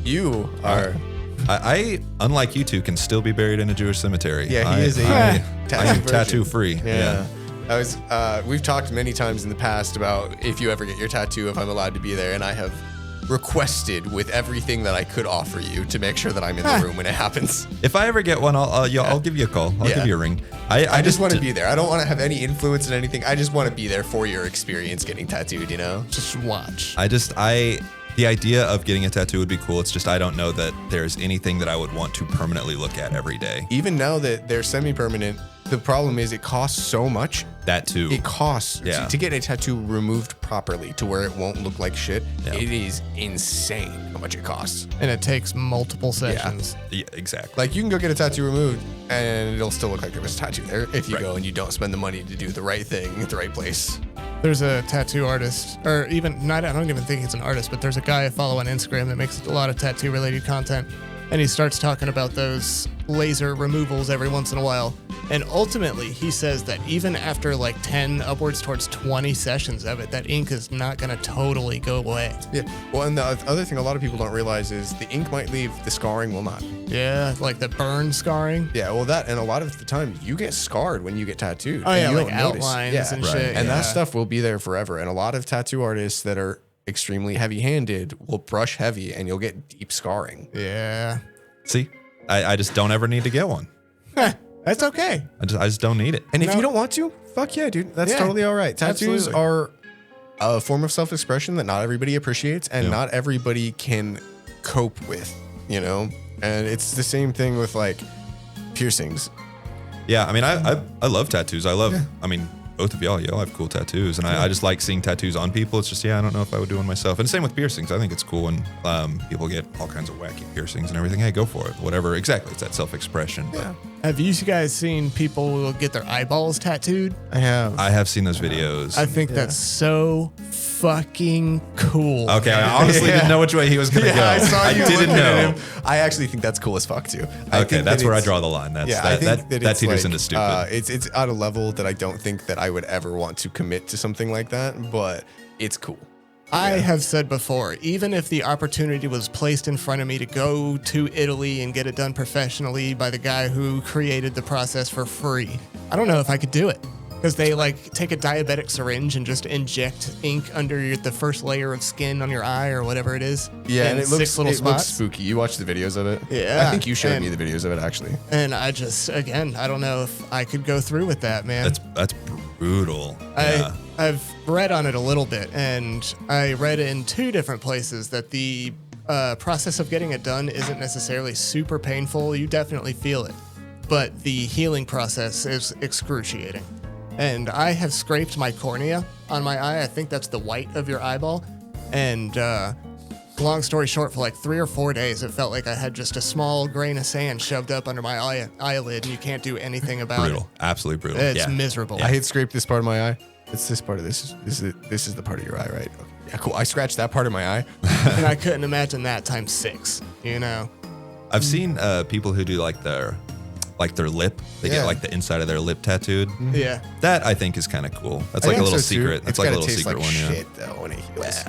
Speaker 2: You are...
Speaker 1: I unlike you two, can still be buried in a Jewish cemetery.
Speaker 2: Yeah, he is a
Speaker 1: I
Speaker 2: tattoo
Speaker 1: am
Speaker 2: virgin.
Speaker 1: tattoo free.
Speaker 2: Yeah. We've talked many times in the past about if you ever get your tattoo, if I'm allowed to be there, and I have requested with everything that I could offer you to make sure that I'm in the room when it happens.
Speaker 1: If I ever get one, I'll give you a call. I'll give you a ring.
Speaker 2: I just want to be there. I don't want to have any influence in anything. I just want to be there for your experience getting tattooed, you know?
Speaker 3: Just watch.
Speaker 1: The idea of getting a tattoo would be cool. It's just I don't know that there's anything that I would want to permanently look at every day.
Speaker 2: Even now that they're semi-permanent, the problem is it costs so much.
Speaker 1: That too.
Speaker 2: It costs to get a tattoo removed properly to where it won't look like shit.
Speaker 1: Yeah.
Speaker 2: It is insane how much it costs.
Speaker 3: And it takes multiple sessions.
Speaker 1: Yeah, exactly.
Speaker 2: Like you can go get a tattoo removed and it'll still look like there was a tattoo there if you go and you don't spend the money to do the right thing at the right place.
Speaker 3: There's a tattoo artist, or even not, I don't even think he's an artist, but there's a guy I follow on Instagram that makes a lot of tattoo related content. And he starts talking about those laser removals every once in a while. And ultimately, he says that even after like 10 upwards towards 20 sessions of it, that ink is not going to totally go away.
Speaker 2: Yeah. Well, and the other thing a lot of people don't realize is the ink might leave, the scarring will not.
Speaker 3: Yeah, like the burn scarring.
Speaker 2: Yeah, well, that, and a lot of the time you get scarred when you get tattooed.
Speaker 3: Oh, yeah,
Speaker 2: and you
Speaker 3: like
Speaker 2: don't notice.
Speaker 3: outlines and shit.
Speaker 2: And
Speaker 3: yeah.
Speaker 2: that stuff will be there forever. And a lot of tattoo artists that are extremely heavy-handed will brush heavy and you'll get deep scarring.
Speaker 3: Yeah.
Speaker 1: See, I just don't ever need to get one.
Speaker 3: That's okay.
Speaker 1: I just don't need it.
Speaker 2: And if you don't want to, fuck yeah, dude. That's totally all right. Tattoos
Speaker 3: Absolutely.
Speaker 2: are a form of self-expression that not everybody appreciates and not everybody can cope with, you know? And it's the same thing with like piercings.
Speaker 1: Yeah, I mean, I love tattoos. I mean, both of y'all have cool tattoos, and I just like seeing tattoos on people. It's just, I don't know if I would do one myself. And same with piercings. I think it's cool when people get all kinds of wacky piercings and everything. Hey, go for it. Whatever. Exactly. It's that self-expression.
Speaker 2: Yeah.
Speaker 3: Have you guys seen people get their eyeballs tattooed?
Speaker 2: I have.
Speaker 1: I have seen those videos.
Speaker 3: I think that's so fucking cool.
Speaker 1: Okay, I honestly didn't know which way he was going to go.
Speaker 2: I saw you
Speaker 1: didn't
Speaker 2: looking
Speaker 1: know.
Speaker 2: at him. I actually think that's cool as fuck too.
Speaker 1: Okay, that's where I draw the line. That's
Speaker 2: I think
Speaker 1: that
Speaker 2: it's
Speaker 1: teeters
Speaker 2: like,
Speaker 1: into stupid.
Speaker 2: It's at a level that I don't think that I would ever want to commit to something like that, but it's cool.
Speaker 3: I have said before, even if the opportunity was placed in front of me to go to Italy and get it done professionally by the guy who created the process for free, I don't know if I could do it. Because they like take a diabetic syringe and just inject ink under the first layer of skin on your eye or whatever it is.
Speaker 2: Yeah, and it looks
Speaker 3: spots.
Speaker 2: spooky. You watch the videos of it?
Speaker 3: Yeah,
Speaker 2: I think you showed me the videos of it actually.
Speaker 3: And I just, again, I don't know if I could go through with that, man.
Speaker 1: That's brutal. Yeah.
Speaker 3: I've read on it a little bit, and I read in 2 different places that the process of getting it done isn't necessarily super painful. You definitely feel it, but the healing process is excruciating. And I have scraped my cornea on my eye. I think that's the white of your eyeball. And long story short, for like 3 or 4 days, it felt like I had just a small grain of sand shoved up under my eyelid, and you can't do anything about it.
Speaker 1: Brutal. Absolutely brutal.
Speaker 3: It's miserable.
Speaker 2: I had scraped this part of my eye. It's this part of this. This is the part of your eye, right? Okay. Yeah, cool. I scratched that part of my eye.
Speaker 3: And I couldn't imagine that times 6, you know?
Speaker 1: I've seen people who do like their lip. They get like the inside of their lip tattooed.
Speaker 3: Yeah.
Speaker 1: That I think is kind of cool. That's like a little secret. That's like a little secret one. Yeah.
Speaker 2: Shit though when it heals.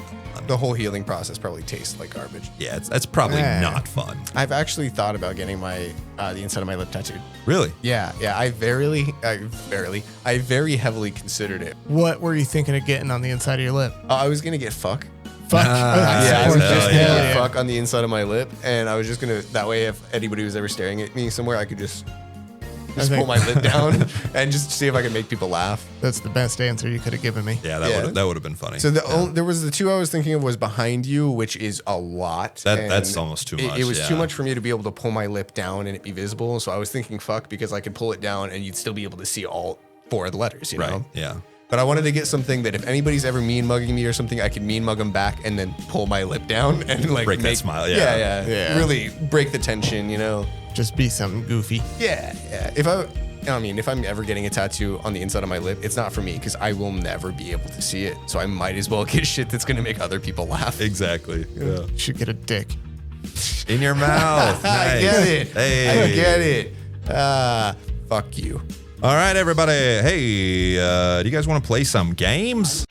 Speaker 2: The whole healing process probably tastes like garbage.
Speaker 1: Yeah, that's probably not fun.
Speaker 2: I've actually thought about getting my the inside of my lip tattooed.
Speaker 1: Really?
Speaker 2: Yeah. I very heavily considered it.
Speaker 3: What were you thinking of getting on the inside of your lip?
Speaker 2: I was gonna get fuck.
Speaker 3: Fuck.
Speaker 2: I was just gonna
Speaker 1: yeah.
Speaker 2: get fuck on the inside of my lip, and I was just gonna that way if anybody was ever staring at me somewhere, I could just pull my lip down and just see if I could make people laugh.
Speaker 3: That's the best answer you could have given me.
Speaker 1: Yeah, that would have been funny.
Speaker 2: So there was the 2 I was thinking of was behind you, which is a lot.
Speaker 1: That's almost too much.
Speaker 2: It was too much for me to be able to pull my lip down and it be visible. So I was thinking fuck because I could pull it down and you'd still be able to see all 4 of the letters, you know?
Speaker 1: Right. Yeah.
Speaker 2: But I wanted to get something that if anybody's ever mean mugging me or something, I could mean mug them back and then pull my lip down and like
Speaker 1: Break that smile,
Speaker 2: yeah. Really break the tension, you know?
Speaker 3: Just be something goofy.
Speaker 2: Yeah. If I'm ever getting a tattoo on the inside of my lip, it's not for me because I will never be able to see it. So I might as well get shit that's gonna make other people laugh.
Speaker 1: Exactly. Yeah.
Speaker 3: You should get a dick.
Speaker 1: In your mouth. Nice.
Speaker 2: I get it.
Speaker 1: Hey.
Speaker 2: I get it. Fuck you.
Speaker 1: All right, everybody. Hey, do you guys want to play some games?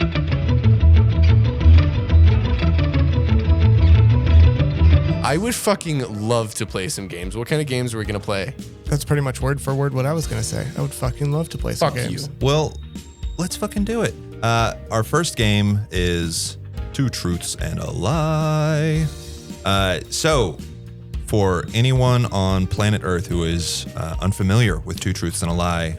Speaker 2: I would fucking love to play some games. What kind of games are we gonna play?
Speaker 3: That's pretty much word for word what I was going to say. I would fucking love to play some
Speaker 2: Fuck
Speaker 3: games.
Speaker 2: you.
Speaker 1: Well, let's fucking do it. Our first game is 2 Truths and a Lie. So, for anyone on planet Earth who is unfamiliar with 2 Truths and a Lie,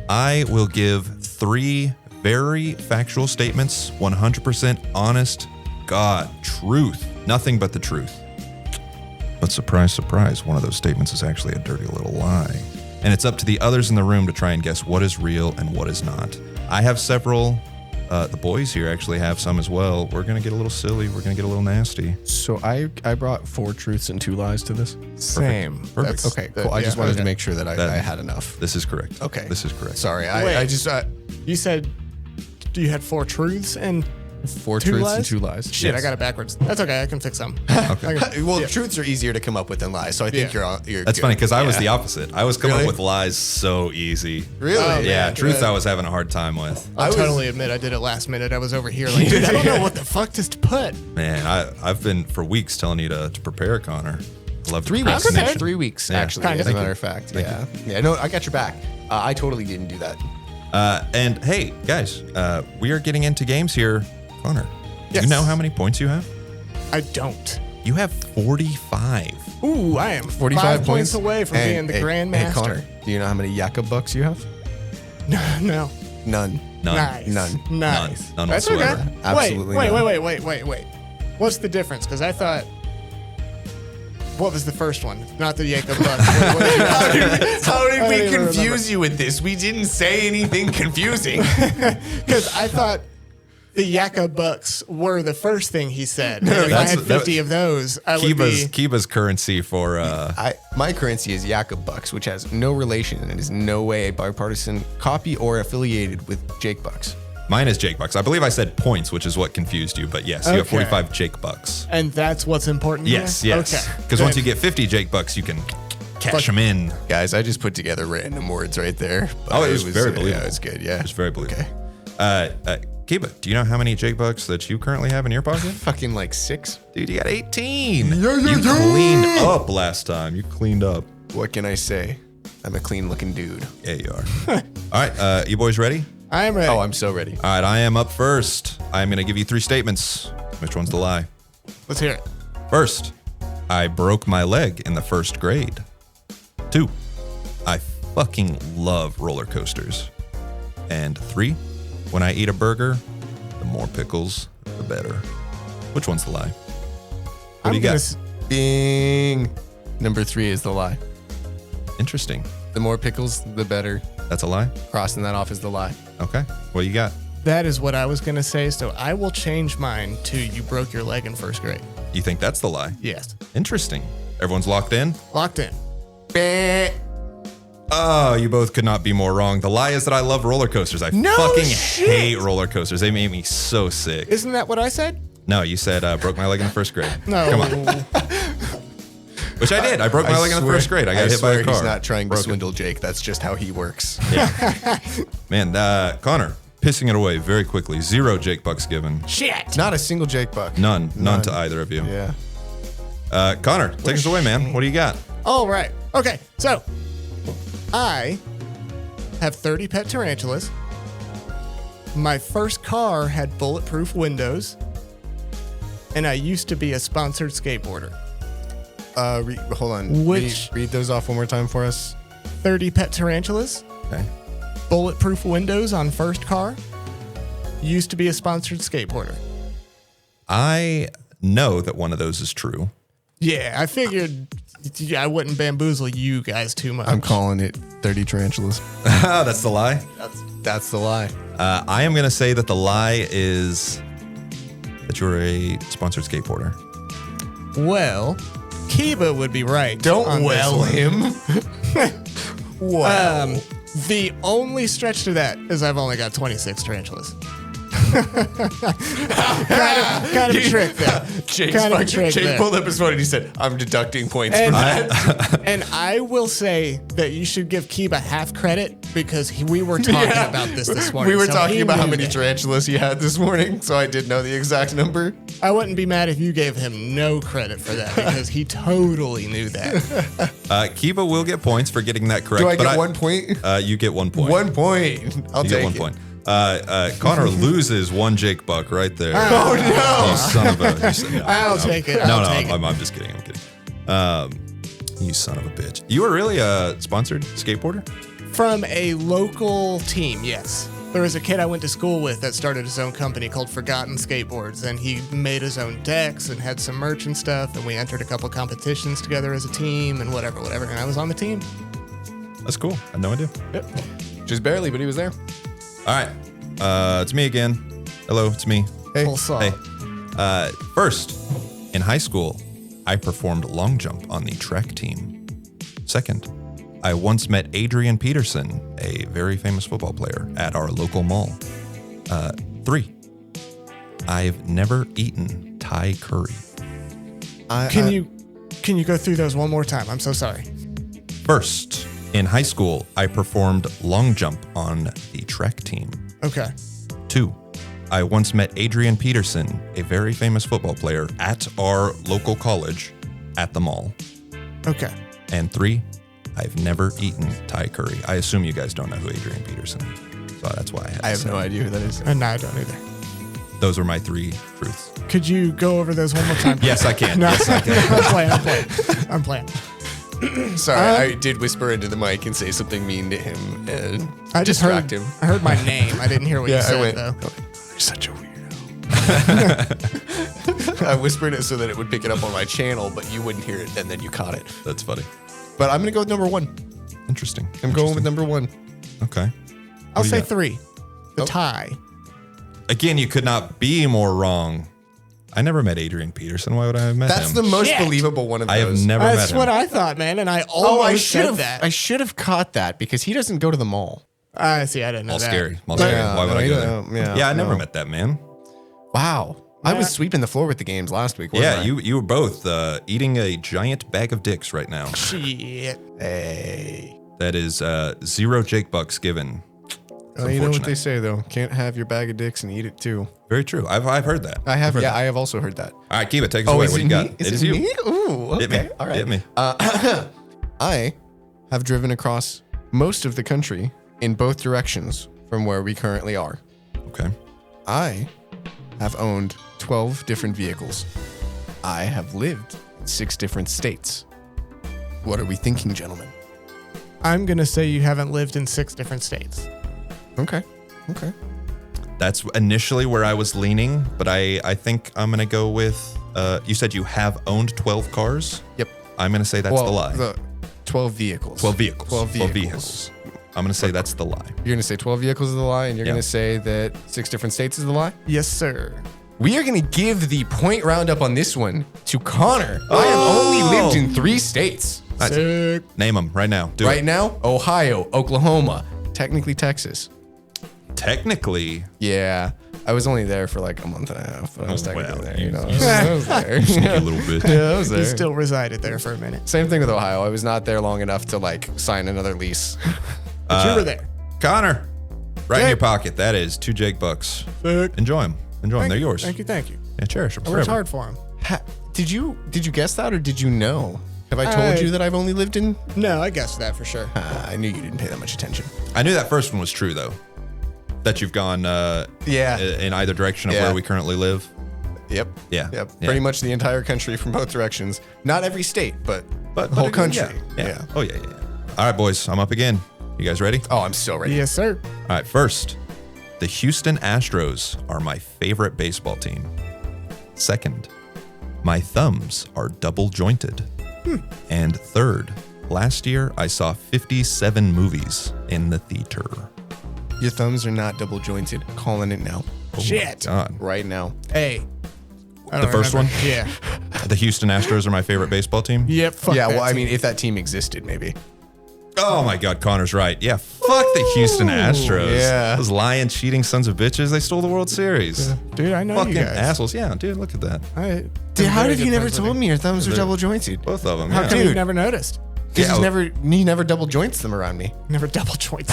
Speaker 1: I will give 3 very factual statements, 100% honest, God, truth, nothing but the truth. But surprise, surprise, one of those statements is actually a dirty little lie. And it's up to the others in the room to try and guess what is real and what is not. I have several. The boys here actually have some as well. We're going to get a little silly. We're going to get a little nasty.
Speaker 2: So I brought 4 truths and 2 lies to this.
Speaker 3: Same.
Speaker 1: Perfect.
Speaker 2: Okay, cool. I just wanted to make sure that I had enough.
Speaker 1: This is correct.
Speaker 2: Okay.
Speaker 1: This is correct.
Speaker 2: Sorry,
Speaker 3: Wait.
Speaker 2: I just
Speaker 3: You said you had 4 truths and
Speaker 2: 4
Speaker 3: 2
Speaker 2: truths
Speaker 3: lies?
Speaker 2: and 2 lies.
Speaker 3: Shit,
Speaker 1: Yes.
Speaker 3: I got it backwards. That's okay. I can fix them.
Speaker 1: Okay.
Speaker 2: Well, truths are easier to come up with than lies, so I think you're
Speaker 1: That's
Speaker 2: good.
Speaker 1: funny because I was the opposite. I was coming
Speaker 2: Really?
Speaker 1: up with lies so easy.
Speaker 2: Really?
Speaker 3: Oh,
Speaker 1: Yeah,
Speaker 3: man.
Speaker 1: truth I was having a hard time with.
Speaker 3: I'll totally admit I did it last minute. I was over here like, dude, I don't know what the fuck to put.
Speaker 1: Man, I've been for weeks telling you to prepare, Connor. I love
Speaker 2: 3 weeks.
Speaker 1: procrastination.
Speaker 2: 3 weeks,
Speaker 1: Yeah.
Speaker 2: actually,
Speaker 3: Kind
Speaker 2: as
Speaker 3: of.
Speaker 2: a matter of fact. Yeah, no, I got your back. I totally didn't do that.
Speaker 1: And hey, guys, we are getting into games here. Connor, do
Speaker 3: Yes.
Speaker 1: you know how many points you have?
Speaker 3: I don't.
Speaker 1: You have 45.
Speaker 3: Ooh, I am
Speaker 2: 45
Speaker 3: 5 points away from being the Grand
Speaker 2: Hey,
Speaker 3: Master.
Speaker 2: Connor, do you know how many Yakka bucks you have?
Speaker 3: No.
Speaker 2: None.
Speaker 1: None.
Speaker 3: Nice.
Speaker 2: None.
Speaker 3: Nice.
Speaker 1: None
Speaker 3: That's
Speaker 1: whatsoever.
Speaker 3: okay.
Speaker 2: Absolutely
Speaker 3: Wait. What's the difference? Because I thought, what was the first one? Not the Jacob Bucks. What did you ask?
Speaker 2: How did
Speaker 3: I
Speaker 2: we
Speaker 3: don't even
Speaker 2: confuse you with this? We didn't say anything confusing.
Speaker 3: Because I thought the Yakka Bucks were the first thing he said. And if I had 50 of those, I would be...
Speaker 1: Kiba's currency for
Speaker 2: My currency is Yakka bucks, which has no relation and is no way a bipartisan copy or affiliated with Jake Bucks.
Speaker 1: mine is Jake Bucks. I believe I said points, which is what confused you, but yes, you have
Speaker 3: Okay.
Speaker 1: 45 Jake Bucks.
Speaker 3: And that's what's important
Speaker 1: Yes,
Speaker 3: here?
Speaker 1: yes.
Speaker 3: Okay.
Speaker 1: Because once you get 50 Jake Bucks, you can cash them in.
Speaker 2: Guys, I just put together random words right there. but
Speaker 1: Oh, it was very believable.
Speaker 2: Yeah, it's good. Yeah,
Speaker 1: It's very believable.
Speaker 2: Okay.
Speaker 1: Kiba, do you know how many Jake Bucks that you currently have in your pocket?
Speaker 2: Fucking like 6.
Speaker 1: Dude, you got 18. You cleaned up last time. You cleaned up.
Speaker 2: What can I say? I'm a clean looking dude.
Speaker 1: Yeah, you are. All right, you boys ready?
Speaker 3: I am ready.
Speaker 2: Oh, I'm so ready.
Speaker 1: All right, I am up first. I'm going to give you 3 statements. Which one's the lie?
Speaker 3: Let's hear it.
Speaker 1: First, I broke my leg in the 1st grade. 2, I fucking love roller coasters. And 3, when I eat a burger, the more pickles, the better. Which one's the lie? What do you got?
Speaker 2: Bing. Number 3 is the lie.
Speaker 1: Interesting.
Speaker 2: The more pickles, the better.
Speaker 1: That's a lie?
Speaker 2: Crossing that off is the lie.
Speaker 1: Okay. What do you got?
Speaker 3: That is what I was going to say, so I will change mine to you broke your leg in 1st grade.
Speaker 1: You think that's the lie?
Speaker 3: Yes.
Speaker 1: Interesting. Everyone's locked in?
Speaker 3: Locked in.
Speaker 1: Oh, you both could not be more wrong. The lie is that I love roller coasters. I fucking hate roller coasters. They made me so sick.
Speaker 3: Isn't that what I said?
Speaker 1: No, you said broke my leg in the 1st grade.
Speaker 3: No.
Speaker 1: Come on. Which I did. I broke my leg in the 1st grade. I got hit by a car.
Speaker 2: He's not trying to
Speaker 1: Broke it.
Speaker 2: swindle Jake. That's just how he works.
Speaker 1: Man, Connor, pissing it away very quickly. 0 Jake Bucks given.
Speaker 3: Shit.
Speaker 2: Not a single Jake Buck.
Speaker 1: None to either of you.
Speaker 2: Yeah.
Speaker 1: Connor, take us away, man. What do you got?
Speaker 3: All right. Okay, so I have 30 pet tarantulas. My first car had bulletproof windows. And I used to be a sponsored skateboarder.
Speaker 2: Hold on.
Speaker 3: Which-
Speaker 2: Read those off one more time for us.
Speaker 3: 30 pet tarantulas.
Speaker 1: Okay.
Speaker 3: Bulletproof windows on first car. Used to be a sponsored skateboarder.
Speaker 1: I know that one of those is true.
Speaker 3: Yeah, I figured I wouldn't bamboozle you guys too much.
Speaker 2: I'm calling it 30 tarantulas.
Speaker 1: That's the lie?
Speaker 2: That's the lie.
Speaker 1: I am going to say that the lie is that you're a sponsored skateboarder.
Speaker 3: Well, Kiba would be right.
Speaker 2: Don't
Speaker 3: on this
Speaker 2: well
Speaker 3: one.
Speaker 2: him. Wow.
Speaker 3: The only stretch to that is I've only got 26 tarantulas. kind of a trick there.
Speaker 2: Jake
Speaker 3: there.
Speaker 2: pulled up his phone and he said, I'm deducting points for that.
Speaker 3: And I will say that you should give Kiba half credit because we were talking about this morning.
Speaker 2: We were
Speaker 3: so
Speaker 2: talking
Speaker 3: he
Speaker 2: about how
Speaker 3: knew
Speaker 2: many
Speaker 3: that.
Speaker 2: tarantulas he had this morning, so I did know the exact number.
Speaker 3: I wouldn't be mad if you gave him no credit for that because he totally knew that.
Speaker 1: Kiba will get points for getting that correct.
Speaker 2: Do I
Speaker 1: but
Speaker 2: get 1 point?
Speaker 1: You get 1 point.
Speaker 2: 1 point. I'll
Speaker 1: You
Speaker 2: take
Speaker 1: get 1
Speaker 2: it.
Speaker 1: point. Connor loses 1 Jake Buck right there.
Speaker 2: Oh, no.
Speaker 1: You son of a...
Speaker 3: I'll take it.
Speaker 1: No,
Speaker 3: I'll take it.
Speaker 1: I'm just kidding. I'm kidding. You son of a bitch. You were really a sponsored skateboarder?
Speaker 3: From a local team, yes. There was a kid I went to school with that started his own company called Forgotten Skateboards, and he made his own decks and had some merch and stuff, and we entered a couple competitions together as a team and whatever, and I was on the team.
Speaker 1: That's cool. I had no idea.
Speaker 3: Yep.
Speaker 2: Just barely, but he was there.
Speaker 1: All right. It's me again. Hello, it's me.
Speaker 2: Hey.
Speaker 3: Full saw.
Speaker 1: Hey. First, in high school, I performed long jump on the track team. Second, I once met Adrian Peterson, a very famous football player, at our local mall. 3, I've never eaten Thai curry.
Speaker 3: Can you go through those one more time? I'm so sorry.
Speaker 1: First, in high school, I performed long jump on the track team.
Speaker 3: Okay.
Speaker 1: 2, I once met Adrian Peterson, a very famous football player, at our local college at the mall.
Speaker 3: Okay.
Speaker 1: And 3, I've never eaten Thai curry. I assume you guys don't know who Adrian Peterson is. So that's why I had to
Speaker 2: I have
Speaker 1: say
Speaker 2: no idea who that is.
Speaker 3: And no, I don't either.
Speaker 1: Those were my 3 truths.
Speaker 3: Could you go over those one more time?
Speaker 1: Yes, I can.
Speaker 3: No,
Speaker 1: Yes, I can.
Speaker 3: I'm playing.
Speaker 2: Sorry, I did whisper into the mic and say something mean to him and
Speaker 3: I just
Speaker 2: distract
Speaker 3: heard
Speaker 2: him.
Speaker 3: I heard my name. I didn't hear what you
Speaker 2: Yeah,
Speaker 3: said
Speaker 2: I went,
Speaker 3: though.
Speaker 2: You're such a weirdo. I whispered it so that it would pick it up on my channel, but you wouldn't hear it, and then you caught it.
Speaker 1: That's funny.
Speaker 2: But I'm going to go with number 1.
Speaker 1: Interesting.
Speaker 2: I'm going with number 1.
Speaker 1: Okay.
Speaker 3: I'll
Speaker 1: do you
Speaker 3: say
Speaker 1: got?
Speaker 3: 3. The tie.
Speaker 1: Again, you could not be more wrong. I never met Adrian Peterson. Why would I have met
Speaker 2: That's
Speaker 1: him?
Speaker 2: the most
Speaker 3: Shit.
Speaker 2: believable one of those.
Speaker 1: I have never met
Speaker 3: That's
Speaker 1: him.
Speaker 3: what I thought, man, and I
Speaker 2: Oh,
Speaker 3: almost
Speaker 2: I should
Speaker 3: said
Speaker 2: have.
Speaker 3: that.
Speaker 2: I should have caught that because he doesn't go to the mall.
Speaker 3: I see. I didn't know
Speaker 1: All
Speaker 3: that.
Speaker 1: scary. All
Speaker 3: But-
Speaker 1: scary.
Speaker 2: Yeah,
Speaker 1: Why would
Speaker 2: no,
Speaker 1: I
Speaker 2: you
Speaker 1: go
Speaker 2: don't-
Speaker 1: there?
Speaker 2: yeah,
Speaker 1: I never
Speaker 2: no.
Speaker 1: met that man.
Speaker 2: Wow, I was
Speaker 3: Yeah.
Speaker 2: sweeping the floor with the games last week. Wasn't
Speaker 1: Yeah,
Speaker 2: I?
Speaker 1: you were both eating a giant bag of dicks right now.
Speaker 3: Shit.
Speaker 2: Hey.
Speaker 1: That is 0 Jake Bucks given. It's
Speaker 2: You know what
Speaker 1: unfortunate.
Speaker 2: they say though: can't have your bag of dicks and eat it too.
Speaker 1: Very true. I've heard that.
Speaker 2: I have.
Speaker 1: Heard
Speaker 2: Yeah,
Speaker 1: that.
Speaker 2: I have also heard that.
Speaker 1: All right, Kiba, take us away.
Speaker 2: is
Speaker 1: What
Speaker 2: it
Speaker 1: do you got?
Speaker 2: me?
Speaker 1: It is you.
Speaker 2: Me? Ooh, okay.
Speaker 1: Hit me.
Speaker 2: All right.
Speaker 1: Hit me.
Speaker 2: I have driven across most of the country in both directions from where we currently are.
Speaker 1: Okay.
Speaker 2: I have owned 12 different vehicles. I have lived in 6 different states. What are we thinking, gentlemen?
Speaker 3: I'm gonna say you haven't lived in 6 different states.
Speaker 2: Okay.
Speaker 1: That's initially where I was leaning, but I think I'm going to go with, you said you have owned 12 cars?
Speaker 2: Yep.
Speaker 1: I'm going to say that's the lie.
Speaker 2: 12 vehicles.
Speaker 1: 12 vehicles.
Speaker 2: 12 vehicles.
Speaker 1: vehicles. I'm going to say that's the lie.
Speaker 2: You're going to say 12 vehicles is the lie, and you're
Speaker 1: Yeah.
Speaker 2: going to say that 6 different states is the lie?
Speaker 3: Yes, sir.
Speaker 2: We are going to give the point roundup on this one to Connor. I have only lived in 3 states.
Speaker 1: Nice.
Speaker 3: Sick.
Speaker 1: Name them right now. Do
Speaker 2: Right
Speaker 1: it.
Speaker 2: now, Ohio, Oklahoma, technically Texas.
Speaker 1: Technically,
Speaker 2: Yeah. I was only there for like a month and a half, but I was
Speaker 1: Oh,
Speaker 2: technically
Speaker 1: well,
Speaker 2: there.
Speaker 1: you-
Speaker 2: You know, I was there.
Speaker 1: a little bit.
Speaker 2: Yeah, I was
Speaker 3: He
Speaker 2: there.
Speaker 3: still resided there for a minute.
Speaker 2: Same thing with Ohio. I was not there long enough to like sign another lease.
Speaker 3: But you were there.
Speaker 1: Connor, right in
Speaker 3: Jake.
Speaker 1: your pocket. That is 2 Jake Bucks.
Speaker 3: Sick.
Speaker 1: Enjoy them. Enjoy them. They're yours.
Speaker 3: Thank you.
Speaker 1: Yeah, cherish them
Speaker 3: I worked
Speaker 1: forever.
Speaker 3: hard for him.
Speaker 2: Did you guess that or did you know? Have I told
Speaker 3: I-
Speaker 2: you that I've only lived in?
Speaker 3: No, I guessed that for sure.
Speaker 2: I knew you didn't pay that much attention.
Speaker 1: I knew that first one was true, though. That you've gone
Speaker 2: Yeah.
Speaker 1: in either direction of
Speaker 2: Yeah.
Speaker 1: where we currently live.
Speaker 2: Yep.
Speaker 1: Yeah.
Speaker 2: Yep.
Speaker 1: Yeah.
Speaker 2: Pretty much the entire country from both directions. Not every state, but the whole
Speaker 1: it-
Speaker 2: country.
Speaker 1: Yeah. Oh, yeah. All right, boys. I'm up again. You guys ready?
Speaker 2: Oh, I'm so ready.
Speaker 3: Yes, sir.
Speaker 1: All right, first, the Houston Astros are my favorite baseball team. Second, my thumbs are double jointed. And third, last year I saw 57 movies in the theater.
Speaker 2: Your thumbs are not double jointed. Calling it now.
Speaker 3: Shit.
Speaker 1: God.
Speaker 2: Right now.
Speaker 3: A. I
Speaker 1: The
Speaker 3: don't
Speaker 1: first
Speaker 3: remember.
Speaker 1: one?
Speaker 3: Yeah.
Speaker 1: The Houston Astros are my favorite baseball team.
Speaker 3: Yep. Fuck
Speaker 2: Yeah,
Speaker 3: that
Speaker 2: well, I
Speaker 3: team.
Speaker 2: mean, if that team existed, maybe.
Speaker 1: Oh my God, Connor's right. Yeah, fuck the Houston Astros.
Speaker 2: yeah.
Speaker 1: Those lying, cheating sons of bitches. They stole the World Series.
Speaker 3: Dude, I know
Speaker 1: Fucking
Speaker 3: you guys.
Speaker 1: assholes. Yeah, dude, look at that.
Speaker 2: Dude, how did you never told me your thumbs are double jointed?
Speaker 1: Both of them.
Speaker 3: How
Speaker 1: Yeah.
Speaker 3: come you
Speaker 2: Dude.
Speaker 3: never noticed?
Speaker 2: Because
Speaker 1: Yeah,
Speaker 2: you never double joints them around me.
Speaker 3: Never double joints.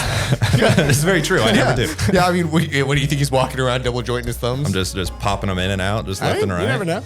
Speaker 1: It's very true. I never do.
Speaker 2: Yeah, I mean, what do you think he's walking around double jointing his thumbs?
Speaker 1: I'm just popping them in and out, just left and right.
Speaker 3: You never know.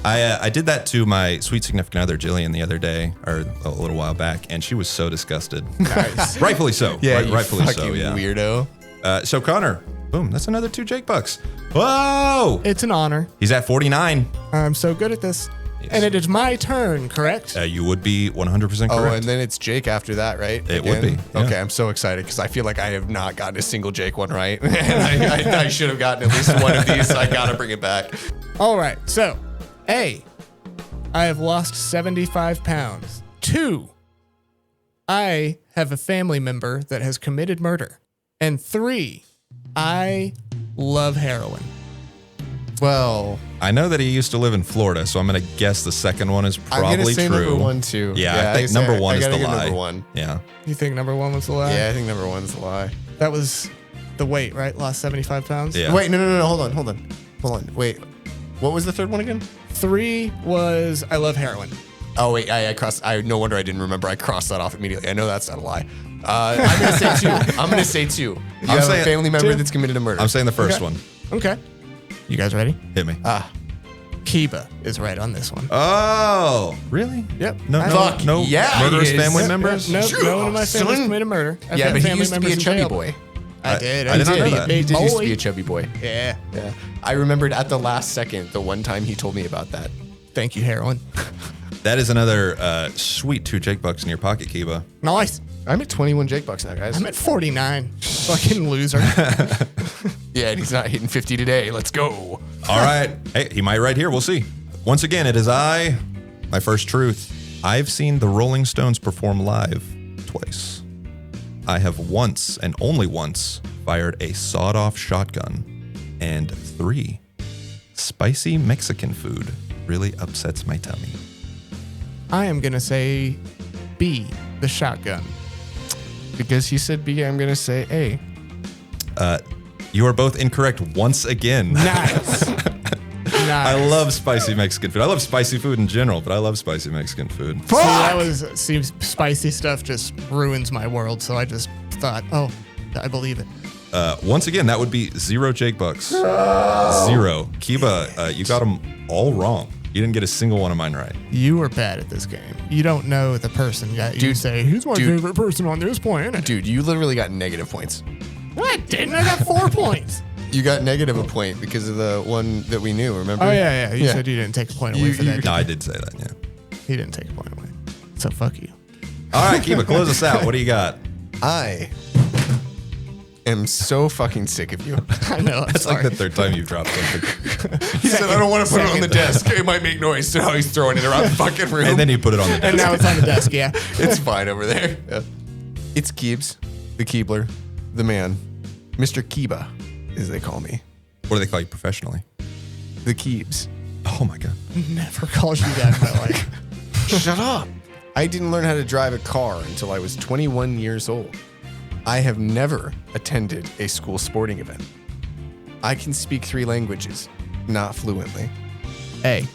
Speaker 1: I did that to my sweet significant other, Jillian, the other day, or a little while back, and she was so disgusted.
Speaker 3: Nice.
Speaker 1: Rightfully so.
Speaker 2: yeah,
Speaker 1: Right,
Speaker 2: you
Speaker 1: rightfully so,
Speaker 2: fucking
Speaker 1: yeah.
Speaker 2: weirdo.
Speaker 1: So Connor, boom, that's another 2 Jake bucks. Whoa!
Speaker 3: It's an honor.
Speaker 1: He's at 49.
Speaker 3: I'm so good at this.
Speaker 1: Yes.
Speaker 3: And it is my turn, correct?
Speaker 1: You would be 100% correct.
Speaker 2: Oh, and then it's Jake after that, right?
Speaker 1: It would be, yeah.
Speaker 2: Okay, I'm so excited because I feel like I have not gotten a single Jake one right. And I should have gotten at least one of these, so I got to bring it back.
Speaker 3: All right. So, A, I have lost 75 pounds. 2, I have a family member that has committed murder. And 3, I love heroin.
Speaker 2: Well,
Speaker 1: I know that he used to live in Florida, so I'm going to guess the second one is
Speaker 2: I'm going to
Speaker 1: probably
Speaker 2: say
Speaker 1: true.
Speaker 2: number 1, too.
Speaker 1: Yeah, I think number 1 is the
Speaker 2: gotta get
Speaker 1: lie.
Speaker 2: Number 1.
Speaker 1: Yeah.
Speaker 3: You think number 1 was the lie?
Speaker 2: Yeah, I think number 1's the lie.
Speaker 3: That was the weight, right? Lost 75 pounds?
Speaker 1: Yeah.
Speaker 2: Wait, no, hold on. Wait, what was the third one again?
Speaker 3: 3 was I love heroin.
Speaker 2: Oh wait, I crossed. No wonder I didn't remember. I crossed that off immediately. I know that's not a lie. I'm gonna say 2. I'm gonna say 2. You have
Speaker 1: saying
Speaker 2: a family member
Speaker 3: 2.
Speaker 2: that's committed a murder.
Speaker 1: I'm saying the first
Speaker 3: Okay.
Speaker 1: one.
Speaker 3: Okay. You guys ready?
Speaker 1: Hit me.
Speaker 3: Kiba is right on this one.
Speaker 1: Oh, really?
Speaker 3: Yep.
Speaker 1: No,
Speaker 2: Fuck,
Speaker 1: no
Speaker 2: yeah,
Speaker 1: murderous
Speaker 2: he is.
Speaker 1: family
Speaker 2: Yep,
Speaker 1: members?
Speaker 3: No,
Speaker 2: Sure.
Speaker 3: no one in my family's
Speaker 2: Son.
Speaker 3: committed murder. I've
Speaker 2: yeah,
Speaker 3: had
Speaker 2: but he
Speaker 3: family
Speaker 2: used to be a
Speaker 3: members in
Speaker 2: chubby
Speaker 3: jail.
Speaker 2: boy.
Speaker 3: I did.
Speaker 1: I did not know
Speaker 3: be a
Speaker 1: that.
Speaker 3: big
Speaker 2: He used to
Speaker 3: boy.
Speaker 2: be a chubby boy.
Speaker 3: Yeah.
Speaker 2: Yeah, I remembered at the last second the one time he told me about that.
Speaker 3: Thank you, heroin.
Speaker 1: That is another sweet 2 Jake bucks in your pocket, Kiba.
Speaker 3: Nice.
Speaker 2: I'm at 21 Jake bucks now, guys.
Speaker 3: I'm at 49. Fucking loser.
Speaker 2: Yeah, and he's not hitting 50 today. Let's go.
Speaker 1: All right. Hey, he might right here. We'll see. Once again, it is my first truth. I've seen the Rolling Stones perform live twice. I have once and only once fired a sawed-off shotgun. And 3, spicy Mexican food really upsets my tummy.
Speaker 3: I am going to say B, the shotgun.
Speaker 2: Because he said B, I'm gonna say A.
Speaker 1: You are both incorrect once again.
Speaker 3: Nice.
Speaker 1: I love spicy Mexican food. I love spicy food in general, but I love spicy Mexican food.
Speaker 3: See, spicy stuff just ruins my world. So I just thought, oh, I believe it.
Speaker 1: Once again, that would be 0 Jake bucks. 0. Kiba, you got them all wrong. You didn't get a single one of mine right.
Speaker 3: You are bad at this game. You don't know the person that you say, who's my favorite person on this planet?
Speaker 2: Dude, you literally got negative points.
Speaker 3: I didn't. I got 4 points.
Speaker 2: You got negative a point because of the one that we knew, remember?
Speaker 3: Oh, yeah. You said you didn't take a point away for that.
Speaker 1: No, I did say that, yeah.
Speaker 3: He didn't take a point away. So fuck you.
Speaker 1: All right, Kiba, close us out. What do you got?
Speaker 2: I am so fucking sick of you.
Speaker 3: I know.
Speaker 1: That's like the 3rd time you've dropped something.
Speaker 2: He said, I don't want to put it on the desk. It might make noise. So now he's throwing it around the fucking room.
Speaker 1: And then you put it on the
Speaker 3: And
Speaker 1: desk.
Speaker 3: now it's on the desk, yeah.
Speaker 2: It's fine over there. Yeah. It's Keebs, the Keebler, the man, Mr. Kiba, as they call me.
Speaker 1: What do they call you professionally?
Speaker 2: The Keebs.
Speaker 1: Oh, my God.
Speaker 3: Never called you that in my life.
Speaker 2: Shut up. I didn't learn how to drive a car until I was 21 years old. I have never attended a school sporting event. I can speak 3 languages, not fluently.
Speaker 3: Hey,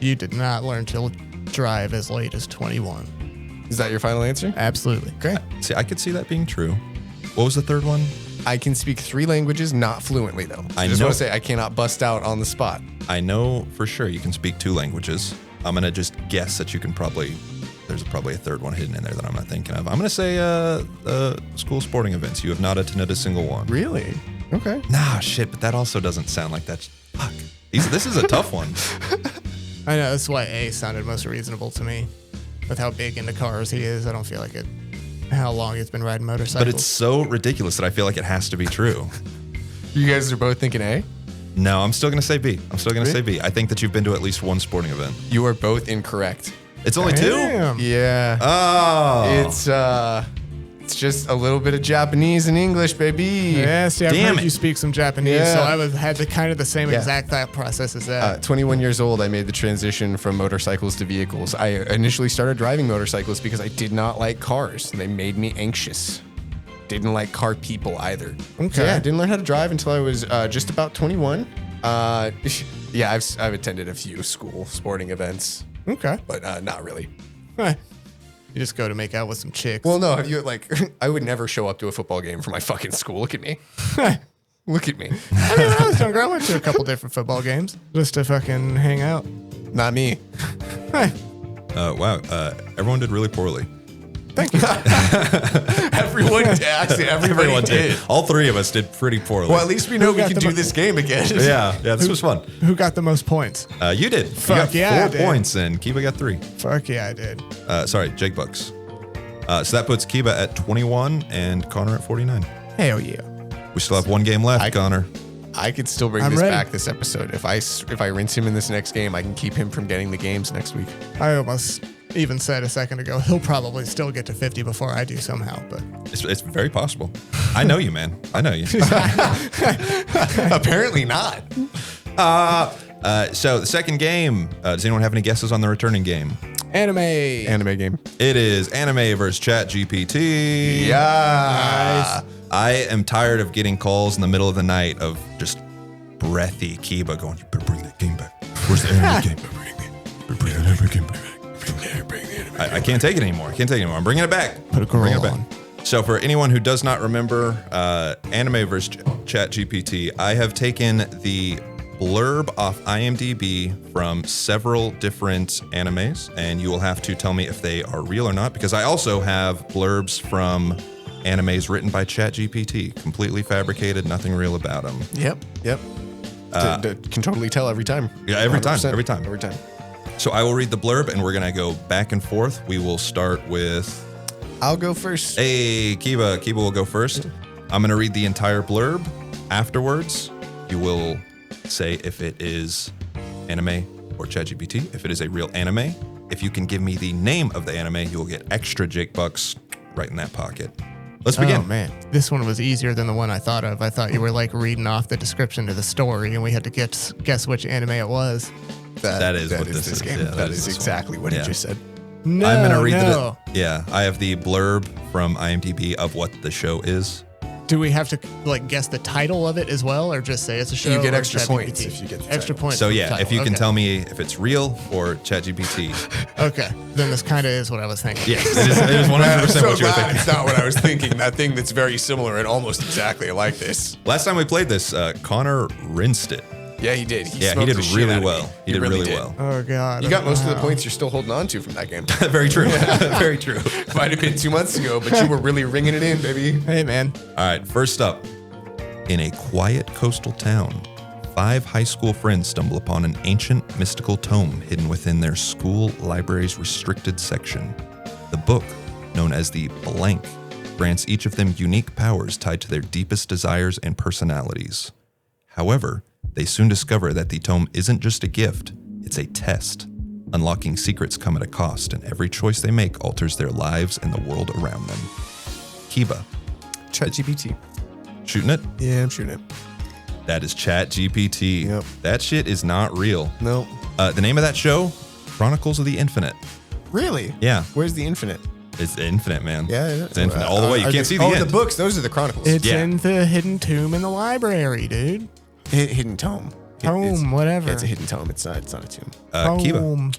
Speaker 3: you did not learn to drive as late as 21.
Speaker 2: Is that your final answer?
Speaker 3: Absolutely.
Speaker 2: Okay.
Speaker 1: See, I could see that being true. What was the 3rd one?
Speaker 2: I can speak 3 languages, not fluently, though.
Speaker 1: I
Speaker 2: just
Speaker 1: know.
Speaker 2: want to say I cannot bust out on the spot.
Speaker 1: I know for sure you can speak 2 languages. I'm going to just guess that you can there's probably a 3rd one hidden in there that I'm not thinking of. I'm going to say school sporting events. You have not attended a single one.
Speaker 2: Really? Okay.
Speaker 1: Nah, shit, but that also doesn't sound like that. Fuck. This is a tough one.
Speaker 3: I know. That's why A sounded most reasonable to me. With how big into cars he is, I don't feel like it. How long he's been riding motorcycles.
Speaker 1: But it's so ridiculous that I feel like it has to be true.
Speaker 2: You guys are both thinking A?
Speaker 1: No, I'm still going to say B. Say B. I think that you've been to at least one sporting event.
Speaker 2: You are both incorrect.
Speaker 1: It's only 2?
Speaker 3: Damn.
Speaker 2: Yeah.
Speaker 1: Oh.
Speaker 2: It's It's just a little bit of Japanese and English, baby.
Speaker 3: Yeah, see, I've
Speaker 1: Damn
Speaker 3: heard
Speaker 1: it.
Speaker 3: you speak some Japanese,
Speaker 2: Yeah.
Speaker 3: so I had the same
Speaker 2: Yeah.
Speaker 3: exact thought process as that.
Speaker 2: 21 years old, I made the transition from motorcycles to vehicles. I initially started driving motorcycles because I did not like cars. They made me anxious. Didn't like car people either.
Speaker 3: Okay.
Speaker 2: So yeah, I didn't learn how to drive until I was just about 21. Yeah, I've attended a few school sporting events,
Speaker 3: Okay.
Speaker 2: but not really.
Speaker 3: You just go to make out with some chicks.
Speaker 2: Well, no, have you I would never show up to a football game for my fucking school. Look at me. Look at me.
Speaker 3: I mean, when I was younger, I went to a couple different football games just to fucking hang out.
Speaker 2: Not me.
Speaker 1: Wow. Everyone did really poorly.
Speaker 3: Thank you.
Speaker 2: Everyone did.
Speaker 1: All three of us did pretty poorly.
Speaker 2: Well, at least we know we
Speaker 3: got
Speaker 2: can
Speaker 3: the
Speaker 2: do
Speaker 3: mo-
Speaker 2: this game again.
Speaker 1: yeah, this was fun.
Speaker 3: Who got the most points?
Speaker 1: You did.
Speaker 3: Fuck
Speaker 1: you got
Speaker 3: yeah, I
Speaker 1: 4
Speaker 3: did.
Speaker 1: points, and Kiba got 3.
Speaker 3: Fuck yeah, I did.
Speaker 1: Sorry, Jake Bucks. So that puts Kiba at 21 and Connor at 49.
Speaker 3: Hell yeah.
Speaker 1: We still have 1 game left, Connor.
Speaker 2: I could still bring
Speaker 3: I'm
Speaker 2: this
Speaker 3: ready.
Speaker 2: back this episode. If I rinse him in this next game, I can keep him from getting the games next week.
Speaker 3: I almost even said a second ago, he'll probably still get to 50 before I do somehow, but
Speaker 1: It's very possible. I know you, man. I know you.
Speaker 2: Apparently not.
Speaker 1: So the second game, does anyone have any guesses on the returning game?
Speaker 2: Anime game.
Speaker 1: It is anime versus ChatGPT.
Speaker 2: Yeah.
Speaker 1: I am tired of getting calls in the middle of the night of just breathy Kiba going, you better bring that game back. Where's the anime game? Bring that anime game back. I can't take it anymore. I'm bringing it back.
Speaker 3: Put a girl
Speaker 1: Bringing it
Speaker 3: on.
Speaker 1: back. So for anyone who does not remember anime versus ChatGPT, I have taken the blurb off IMDb from several different animes, and you will have to tell me if they are real or not, because I also have blurbs from animes written by ChatGPT, completely fabricated, nothing real about them.
Speaker 2: Yep. Can totally tell every time.
Speaker 1: Yeah, every time,
Speaker 2: 100%.
Speaker 1: every time.
Speaker 2: Every time.
Speaker 1: So I will read the blurb, and we're gonna go back and forth. We will start with,
Speaker 2: I'll go first.
Speaker 1: hey, Kiba. Kiba will go first. I'm gonna read the entire blurb. Afterwards, you will say if it is anime or ChatGPT, if it is a real anime. If you can give me the name of the anime, you will get extra Jake Bucks right in that pocket. Let's begin.
Speaker 3: Oh, man. This one was easier than the one I thought of. I thought you were like reading off the description of the story and we had to guess which anime it was.
Speaker 1: That is what this is.
Speaker 2: game.
Speaker 1: Yeah,
Speaker 2: that
Speaker 1: is
Speaker 2: is
Speaker 1: this
Speaker 2: exactly what
Speaker 1: Yeah.
Speaker 2: he just said.
Speaker 3: No,
Speaker 1: I'm gonna read
Speaker 3: no.
Speaker 1: I have the blurb from IMDb of what the show is.
Speaker 3: Do we have to like guess the title of it as well, or just say it's a show?
Speaker 2: You get
Speaker 3: or
Speaker 2: extra
Speaker 3: ChatGPT?
Speaker 2: points if you get the
Speaker 3: extra
Speaker 2: title.
Speaker 3: points.
Speaker 1: So
Speaker 3: for the
Speaker 1: yeah, if
Speaker 3: title.
Speaker 1: you can
Speaker 3: Okay.
Speaker 1: tell me if it's real or ChatGPT.
Speaker 3: Okay, then this kind of is what I was thinking.
Speaker 1: Yes, it is 100% what you were thinking.
Speaker 2: It's not what I was thinking. That thing that's very similar and almost exactly like this.
Speaker 1: Last time we played this, Connor rinsed it.
Speaker 2: Yeah, he did.
Speaker 1: He
Speaker 2: smoked
Speaker 1: did
Speaker 2: the shit
Speaker 1: really
Speaker 2: out of me.
Speaker 1: well. He did really well.
Speaker 3: Oh god.
Speaker 2: You got
Speaker 3: I don't
Speaker 2: most of
Speaker 3: know
Speaker 2: the
Speaker 3: how.
Speaker 2: points you're still holding on to from that game.
Speaker 1: Very true. Very true.
Speaker 2: Might have been 2 months ago, but you were really ringing it in, baby.
Speaker 3: Hey man.
Speaker 1: All right, first up. In a quiet coastal town, 5 high school friends stumble upon an ancient mystical tome hidden within their school library's restricted section. The book, known as the Blank, grants each of them unique powers tied to their deepest desires and personalities. However, they soon discover that the tome isn't just a gift, it's a test. Unlocking secrets come at a cost, and every choice they make alters their lives and the world around them. Kiba,
Speaker 2: ChatGPT.
Speaker 1: shooting it?
Speaker 2: Yeah, I'm shooting it.
Speaker 1: That is ChatGPT.
Speaker 2: Yep.
Speaker 1: That shit is not real.
Speaker 2: No.
Speaker 1: The name of that show, Chronicles of the Infinite.
Speaker 2: Really?
Speaker 1: Yeah.
Speaker 2: Where's the infinite?
Speaker 1: It's infinite, man.
Speaker 2: Yeah,
Speaker 1: It's infinite all the way. You can't see the
Speaker 2: Oh,
Speaker 1: end.
Speaker 2: the books. Those are the Chronicles.
Speaker 3: It's
Speaker 1: Yeah.
Speaker 3: in the hidden tomb in the library, dude.
Speaker 2: Hidden tome.
Speaker 3: Tome, whatever.
Speaker 2: Yeah, it's a hidden tome. It's not a tomb.
Speaker 1: Kiba,
Speaker 3: Tome.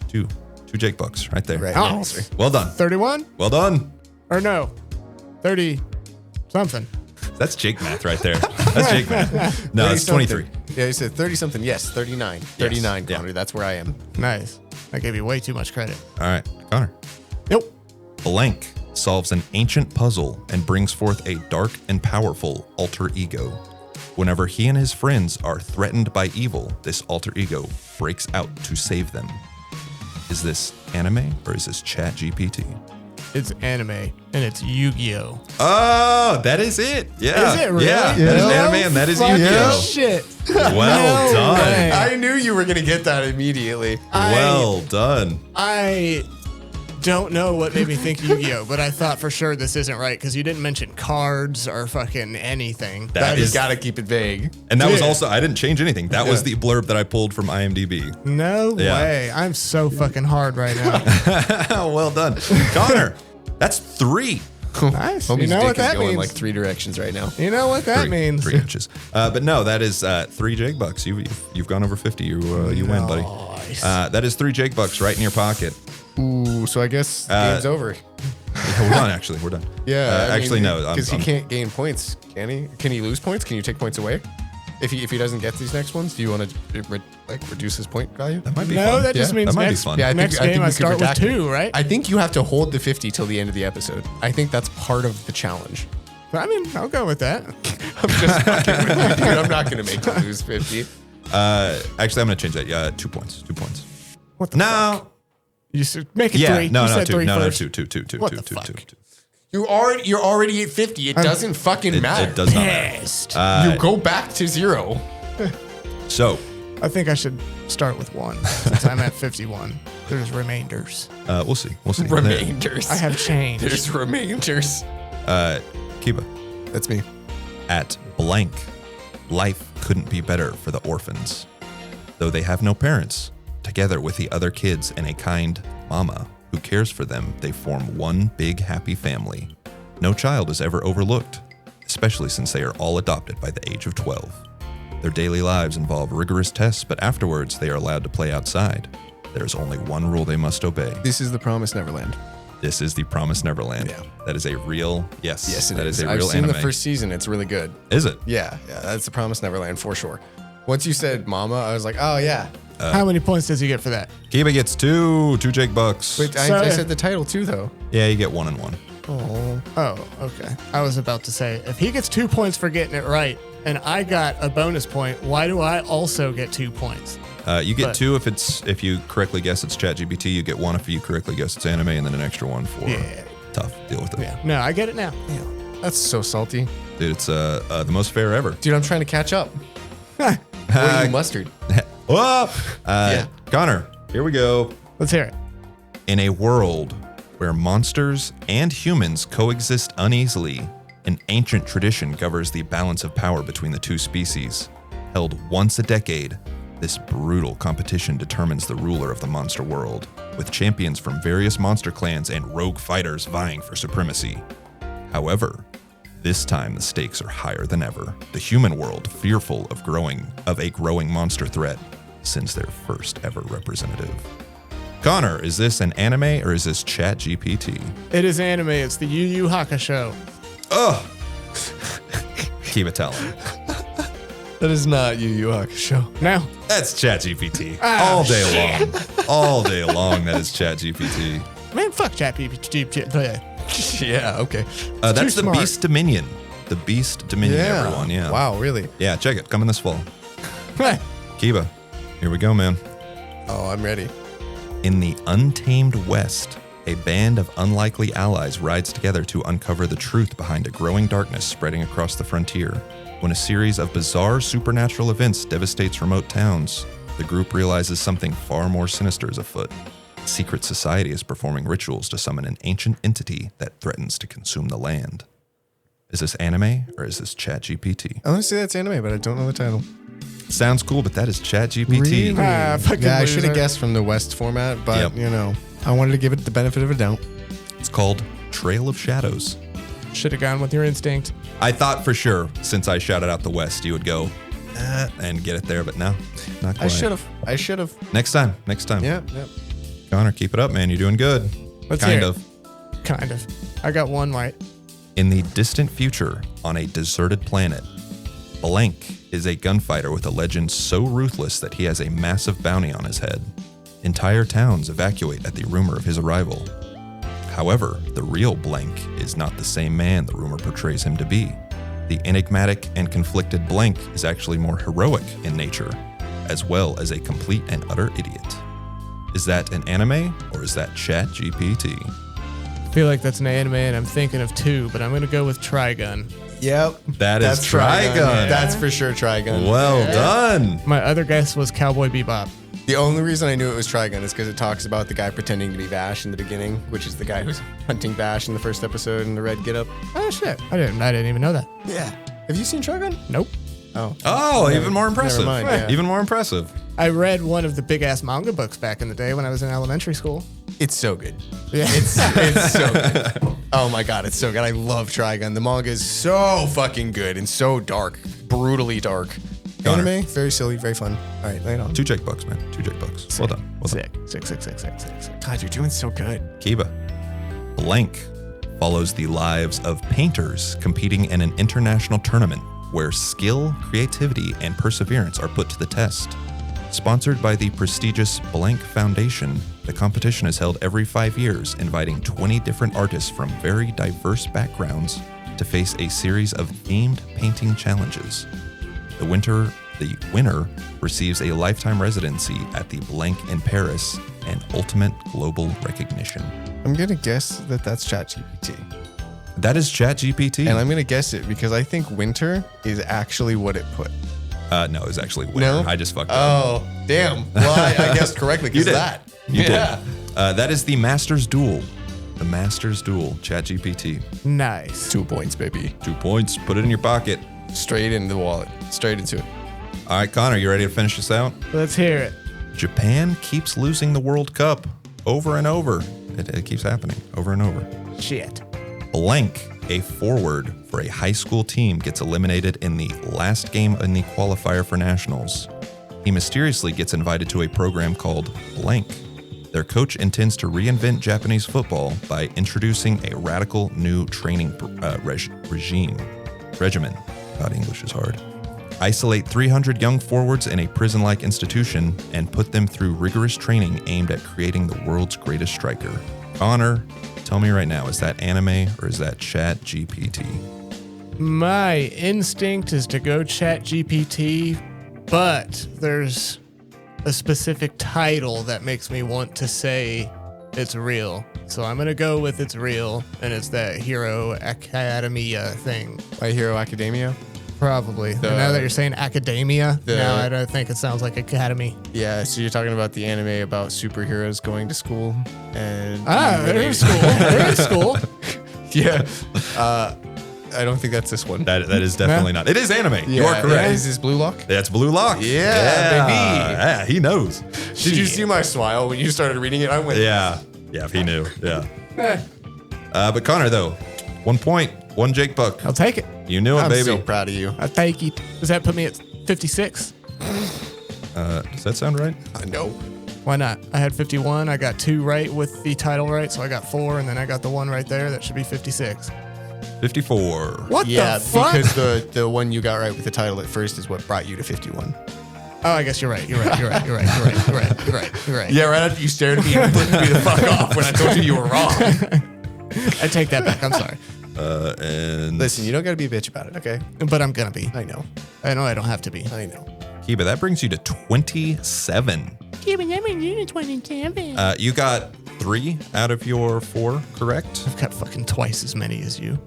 Speaker 1: two Jake Bucks right there.
Speaker 2: Right.
Speaker 3: Oh.
Speaker 2: Yeah,
Speaker 1: Well done.
Speaker 3: 31
Speaker 1: Well done.
Speaker 3: or no? 30 something.
Speaker 1: That's Jake math right there. That's Jake math. No, it's 23.
Speaker 2: Yeah, you said 30 something. Yes, 39. 39,
Speaker 1: Yeah.
Speaker 2: Connor. That's where I am.
Speaker 3: Nice. I gave you way too much credit.
Speaker 1: All right, Connor.
Speaker 3: Nope.
Speaker 1: Blank solves an ancient puzzle and brings forth a dark and powerful alter ego. Whenever he and his friends are threatened by evil, this alter ego breaks out to save them. Is this anime or is this ChatGPT?
Speaker 3: It's anime and it's Yu-Gi-Oh.
Speaker 1: Oh, that is it. Yeah.
Speaker 3: Is it really?
Speaker 1: Yeah, that is an anime and that is
Speaker 3: Fucking
Speaker 1: Yu-Gi-Oh.
Speaker 3: shit.
Speaker 1: Well
Speaker 3: No
Speaker 1: done.
Speaker 3: way.
Speaker 2: I knew you were going to get that immediately.
Speaker 1: Well done.
Speaker 3: I don't know what made me think Yu-Gi-Oh, but I thought for sure this isn't right because you didn't mention cards or fucking anything.
Speaker 1: That
Speaker 2: You
Speaker 1: is,
Speaker 2: gotta keep it vague.
Speaker 1: and that was
Speaker 3: Yeah.
Speaker 1: also, I didn't change anything. That was the blurb that I pulled from IMDb.
Speaker 3: No
Speaker 1: Yeah.
Speaker 3: way. I'm so fucking hard right now.
Speaker 1: Well done. Connor, that's 3.
Speaker 3: Nice. You
Speaker 2: Homie's
Speaker 3: know
Speaker 2: dick
Speaker 3: what that
Speaker 2: is going
Speaker 3: means.
Speaker 2: like 3 directions right now.
Speaker 3: You know what that means.
Speaker 1: 3 inches. But no, that is 3 Jake bucks. You've gone over 50. You win, buddy.
Speaker 3: Nice.
Speaker 1: That is 3 Jake bucks right in your pocket.
Speaker 2: Ooh, so I guess the game's over.
Speaker 1: Yeah, we're done, actually. We're done.
Speaker 2: Yeah.
Speaker 1: Actually, no.
Speaker 2: Because he can't gain points, can he? Can he lose points? Can you take points away? If he doesn't get these next ones, do you want to reduce his point value?
Speaker 1: That might be
Speaker 3: No,
Speaker 1: fun.
Speaker 3: that just
Speaker 1: Yeah,
Speaker 3: means
Speaker 1: that might
Speaker 3: next,
Speaker 1: be fun.
Speaker 2: Yeah,
Speaker 3: next game I start with 2, right?
Speaker 2: I think you have to hold the 50 till the end of the episode. I think that's part of the challenge.
Speaker 3: I mean, I'll go with that.
Speaker 2: I'm just fucking with you, dude. I'm not gonna make you lose 50.
Speaker 1: Actually, I'm going to change that. Yeah, 2 points. 2 points.
Speaker 3: What the
Speaker 1: No.
Speaker 3: fuck? You should make it
Speaker 1: Yeah.
Speaker 3: 3.
Speaker 1: No,
Speaker 3: you
Speaker 1: no,
Speaker 3: said
Speaker 1: 2.
Speaker 3: 3
Speaker 1: No, no,
Speaker 3: first.
Speaker 1: 2.
Speaker 3: What the fuck?
Speaker 2: You're already at 50. It doesn't fucking matter.
Speaker 1: It does not matter.
Speaker 3: Pissed.
Speaker 2: You go back to 0.
Speaker 1: So,
Speaker 3: I think I should start with 1 since I'm at 51. There's remainders.
Speaker 1: we'll see. We'll see.
Speaker 2: Remainders.
Speaker 3: I have changed.
Speaker 2: There's remainders.
Speaker 1: Kiba.
Speaker 2: That's me.
Speaker 1: At blank, life couldn't be better for the orphans. Though they have no parents, together with the other kids and a kind mama who cares for them, they form one big happy family. No child is ever overlooked, especially since they are all adopted by the age of 12. Their daily lives involve rigorous tests, but afterwards they are allowed to play outside. There is only one rule they must obey.
Speaker 2: This is the Promised Neverland.
Speaker 1: This is the Promised Neverland.
Speaker 2: Yeah.
Speaker 1: That is a real, yes,
Speaker 2: Yes, it
Speaker 1: that
Speaker 2: is.
Speaker 1: is a
Speaker 2: I've
Speaker 1: real
Speaker 2: seen
Speaker 1: anime.
Speaker 2: the first season. It's really good.
Speaker 1: Is it?
Speaker 2: Yeah, that's the Promised Neverland for sure. Once you said Mama, I was like, oh yeah.
Speaker 3: How many points does he get for that?
Speaker 1: Kiba gets 2 Jake bucks.
Speaker 2: Wait,
Speaker 3: So-
Speaker 2: I said the title too, though.
Speaker 1: Yeah, you get 1 and 1.
Speaker 3: Oh, okay. I was about to say, if he gets 2 points for getting it right, and I got a bonus point, why do I also get 2 points?
Speaker 1: You get
Speaker 3: But-
Speaker 1: 2 if you correctly guess it's ChatGPT. You get 1 if you correctly guess it's anime, and then an extra 1 for tough. Deal with it.
Speaker 3: Yeah. No, I get it now.
Speaker 2: That's so salty.
Speaker 1: Dude, it's the most fair ever.
Speaker 2: Dude, I'm trying to catch up. What are you, mustard?
Speaker 1: Whoa!
Speaker 2: Yeah.
Speaker 1: Connor, here we go.
Speaker 3: Let's hear it.
Speaker 1: In a world where monsters and humans coexist uneasily, an ancient tradition governs the balance of power between the two species. Held once a decade, this brutal competition determines the ruler of the monster world, with champions from various monster clans and rogue fighters vying for supremacy. However, this time the stakes are higher than ever. The human world fearful of a growing monster threat since their first ever representative. Connor, is this an anime or is this ChatGPT?
Speaker 3: It is anime. It's the Yu Yu Hakusho.
Speaker 1: Ugh. Keep it telling.
Speaker 2: That is not Yu Yu Hakusho.
Speaker 3: Now,
Speaker 1: That's ChatGPT. All day long. All day long, that is ChatGPT.
Speaker 3: man, fuck ChatGPT.
Speaker 2: Yeah, okay.
Speaker 1: That's
Speaker 3: too
Speaker 1: the
Speaker 3: smart.
Speaker 1: Beast Dominion. The Beast Dominion, everyone. Yeah.
Speaker 2: Wow, really?
Speaker 1: Yeah, check it. Coming this fall. Kiba, here we go, man.
Speaker 2: Oh, I'm ready.
Speaker 1: In the untamed West, a band of unlikely allies rides together to uncover the truth behind a growing darkness spreading across the frontier. When a series of bizarre supernatural events devastates remote towns, the group realizes something far more sinister is afoot. A secret society is performing rituals to summon an ancient entity that threatens to consume the land. Is this anime or is this ChatGPT?
Speaker 2: I want to say that's anime, but I don't know the title.
Speaker 1: Sounds cool, but that is ChatGPT.
Speaker 3: Fucking
Speaker 2: Yeah, I should have
Speaker 3: loser.
Speaker 2: guessed from the West format, but
Speaker 1: Yep.
Speaker 2: you know, I wanted to give it the benefit of a doubt.
Speaker 1: It's called Trail of Shadows.
Speaker 3: Should have gone with your instinct.
Speaker 1: I thought for sure, since I shouted out the West, you would go and get it there, but no, not quite.
Speaker 2: I should have.
Speaker 1: Next time.
Speaker 2: Yeah.
Speaker 1: Connor, keep it up, man. You're doing good.
Speaker 3: Let's
Speaker 1: kind
Speaker 3: hear
Speaker 1: of.
Speaker 3: it. Kind of. I got one right.
Speaker 1: In the distant future, on a deserted planet, Blank is a gunfighter with a legend so ruthless that he has a massive bounty on his head. Entire towns evacuate at the rumor of his arrival. However, the real Blank is not the same man the rumor portrays him to be. The enigmatic and conflicted Blank is actually more heroic in nature, as well as a complete and utter idiot. Is that an anime or is that ChatGPT?
Speaker 3: I feel like that's an anime, and I'm thinking of 2, but I'm going to go with Trigun.
Speaker 2: Yep.
Speaker 1: That is Trigun.
Speaker 2: That's for sure Trigun.
Speaker 1: Well done.
Speaker 3: My other guess was Cowboy Bebop.
Speaker 2: The only reason I knew it was Trigun is because it talks about the guy pretending to be Vash in the beginning, which is the guy who's hunting Vash in the first episode in the red getup.
Speaker 3: Oh shit! I didn't even know that.
Speaker 2: Yeah. Have you seen Trigun?
Speaker 3: Nope.
Speaker 2: Oh.
Speaker 1: Even more impressive.
Speaker 2: Never mind, yeah.
Speaker 1: Even more impressive.
Speaker 3: I read one of the big ass manga books back in the day when I was in elementary school.
Speaker 2: It's so good.
Speaker 3: Yeah.
Speaker 2: It's so good. Oh my god, it's so good. I love Trigun. The manga is so fucking good and so dark, brutally dark.
Speaker 1: Connor.
Speaker 2: Anime, very silly, very fun. All right, lay it on.
Speaker 1: 2 Jake bucks, man. 2 Jake bucks. Well done. Well done.
Speaker 3: Sick.
Speaker 2: God, you're doing so good.
Speaker 1: Kiba. Blank follows the lives of painters competing in an international tournament where skill, creativity, and perseverance are put to the test. Sponsored by the prestigious Blank Foundation, the competition is held every 5 years, inviting 20 different artists from very diverse backgrounds to face a series of themed painting challenges. The winner receives a lifetime residency at the Blank in Paris and ultimate global recognition.
Speaker 2: I'm gonna guess that that's ChatGPT,
Speaker 1: That is ChatGPT.
Speaker 2: and I'm gonna guess it because I think winter is actually what it put.
Speaker 1: No, it was actually winter.
Speaker 2: No?
Speaker 1: I just fucked up.
Speaker 2: Oh, damn. Well, I guessed correctly because
Speaker 1: You
Speaker 2: of
Speaker 1: did.
Speaker 2: that.
Speaker 1: You
Speaker 2: yeah.
Speaker 1: did. That is the Master's Duel. The Master's Duel, ChatGPT.
Speaker 3: Nice.
Speaker 2: 2 points, baby.
Speaker 1: 2 points. Put it in your pocket.
Speaker 2: Straight into the wallet. Straight into it.
Speaker 1: All right, Connor, you ready to finish this out?
Speaker 3: Let's hear it.
Speaker 1: Japan keeps losing the World Cup over and over. It keeps happening over and over.
Speaker 3: Shit.
Speaker 1: Blank, a forward for a high school team, gets eliminated in the last game in the qualifier for nationals. He mysteriously gets invited to a program called Blank. Their coach intends to reinvent Japanese football by introducing a radical new training regimen. God, English is hard. Isolate 300 young forwards in a prison-like institution and put them through rigorous training aimed at creating the world's greatest striker. Connor, tell me right now, is that anime or is that ChatGPT?
Speaker 3: My instinct is to go ChatGPT, but there's a specific title that makes me want to say it's real. So I'm going to go with it's real, and it's that Hero Academia thing.
Speaker 2: My Hero Academia?
Speaker 3: Probably. And now that you're saying academia, now I don't think it sounds like academy.
Speaker 2: Yeah, so you're talking about the anime about superheroes going to school and...
Speaker 3: They're in school. They're in school.
Speaker 2: Yeah. I don't think that's this one.
Speaker 1: That is definitely not. It is anime. You are correct.
Speaker 2: Yeah. Is this Blue Lock?
Speaker 1: That's Blue Lock.
Speaker 2: Yeah, baby.
Speaker 1: Yeah, he knows.
Speaker 2: Did you see my smile when you started reading it? I went...
Speaker 1: Yeah, he knew. Yeah. But Connor, though, 1 point, 1 Jake buck.
Speaker 3: I'll take it.
Speaker 1: You knew it,
Speaker 2: I'm
Speaker 1: baby.
Speaker 2: so proud of you.
Speaker 3: I'll take it. Does that put me at 56?
Speaker 1: Does that sound right?
Speaker 2: No.
Speaker 3: Why not? I had 51. I got 2 right with the title right, so I got 4, and then I got the 1 right there. That should be 56.
Speaker 1: 54.
Speaker 3: What
Speaker 2: Yeah,
Speaker 3: the fuck?
Speaker 2: because the one you got right with the title at first is what brought you to 51.
Speaker 3: Oh, I guess you're right. You're right.
Speaker 2: Yeah, right after you stared at me and flipped me the fuck off when I told you were wrong.
Speaker 3: I take that back. I'm sorry.
Speaker 1: And
Speaker 2: Listen, you don't got to be a bitch about it, okay?
Speaker 3: But I'm going to be.
Speaker 2: I know.
Speaker 3: I know I don't have to be.
Speaker 2: I know.
Speaker 1: Kiba, that brings you to 27. You got 3 out of your 4 correct.
Speaker 3: I've got fucking twice as many as you.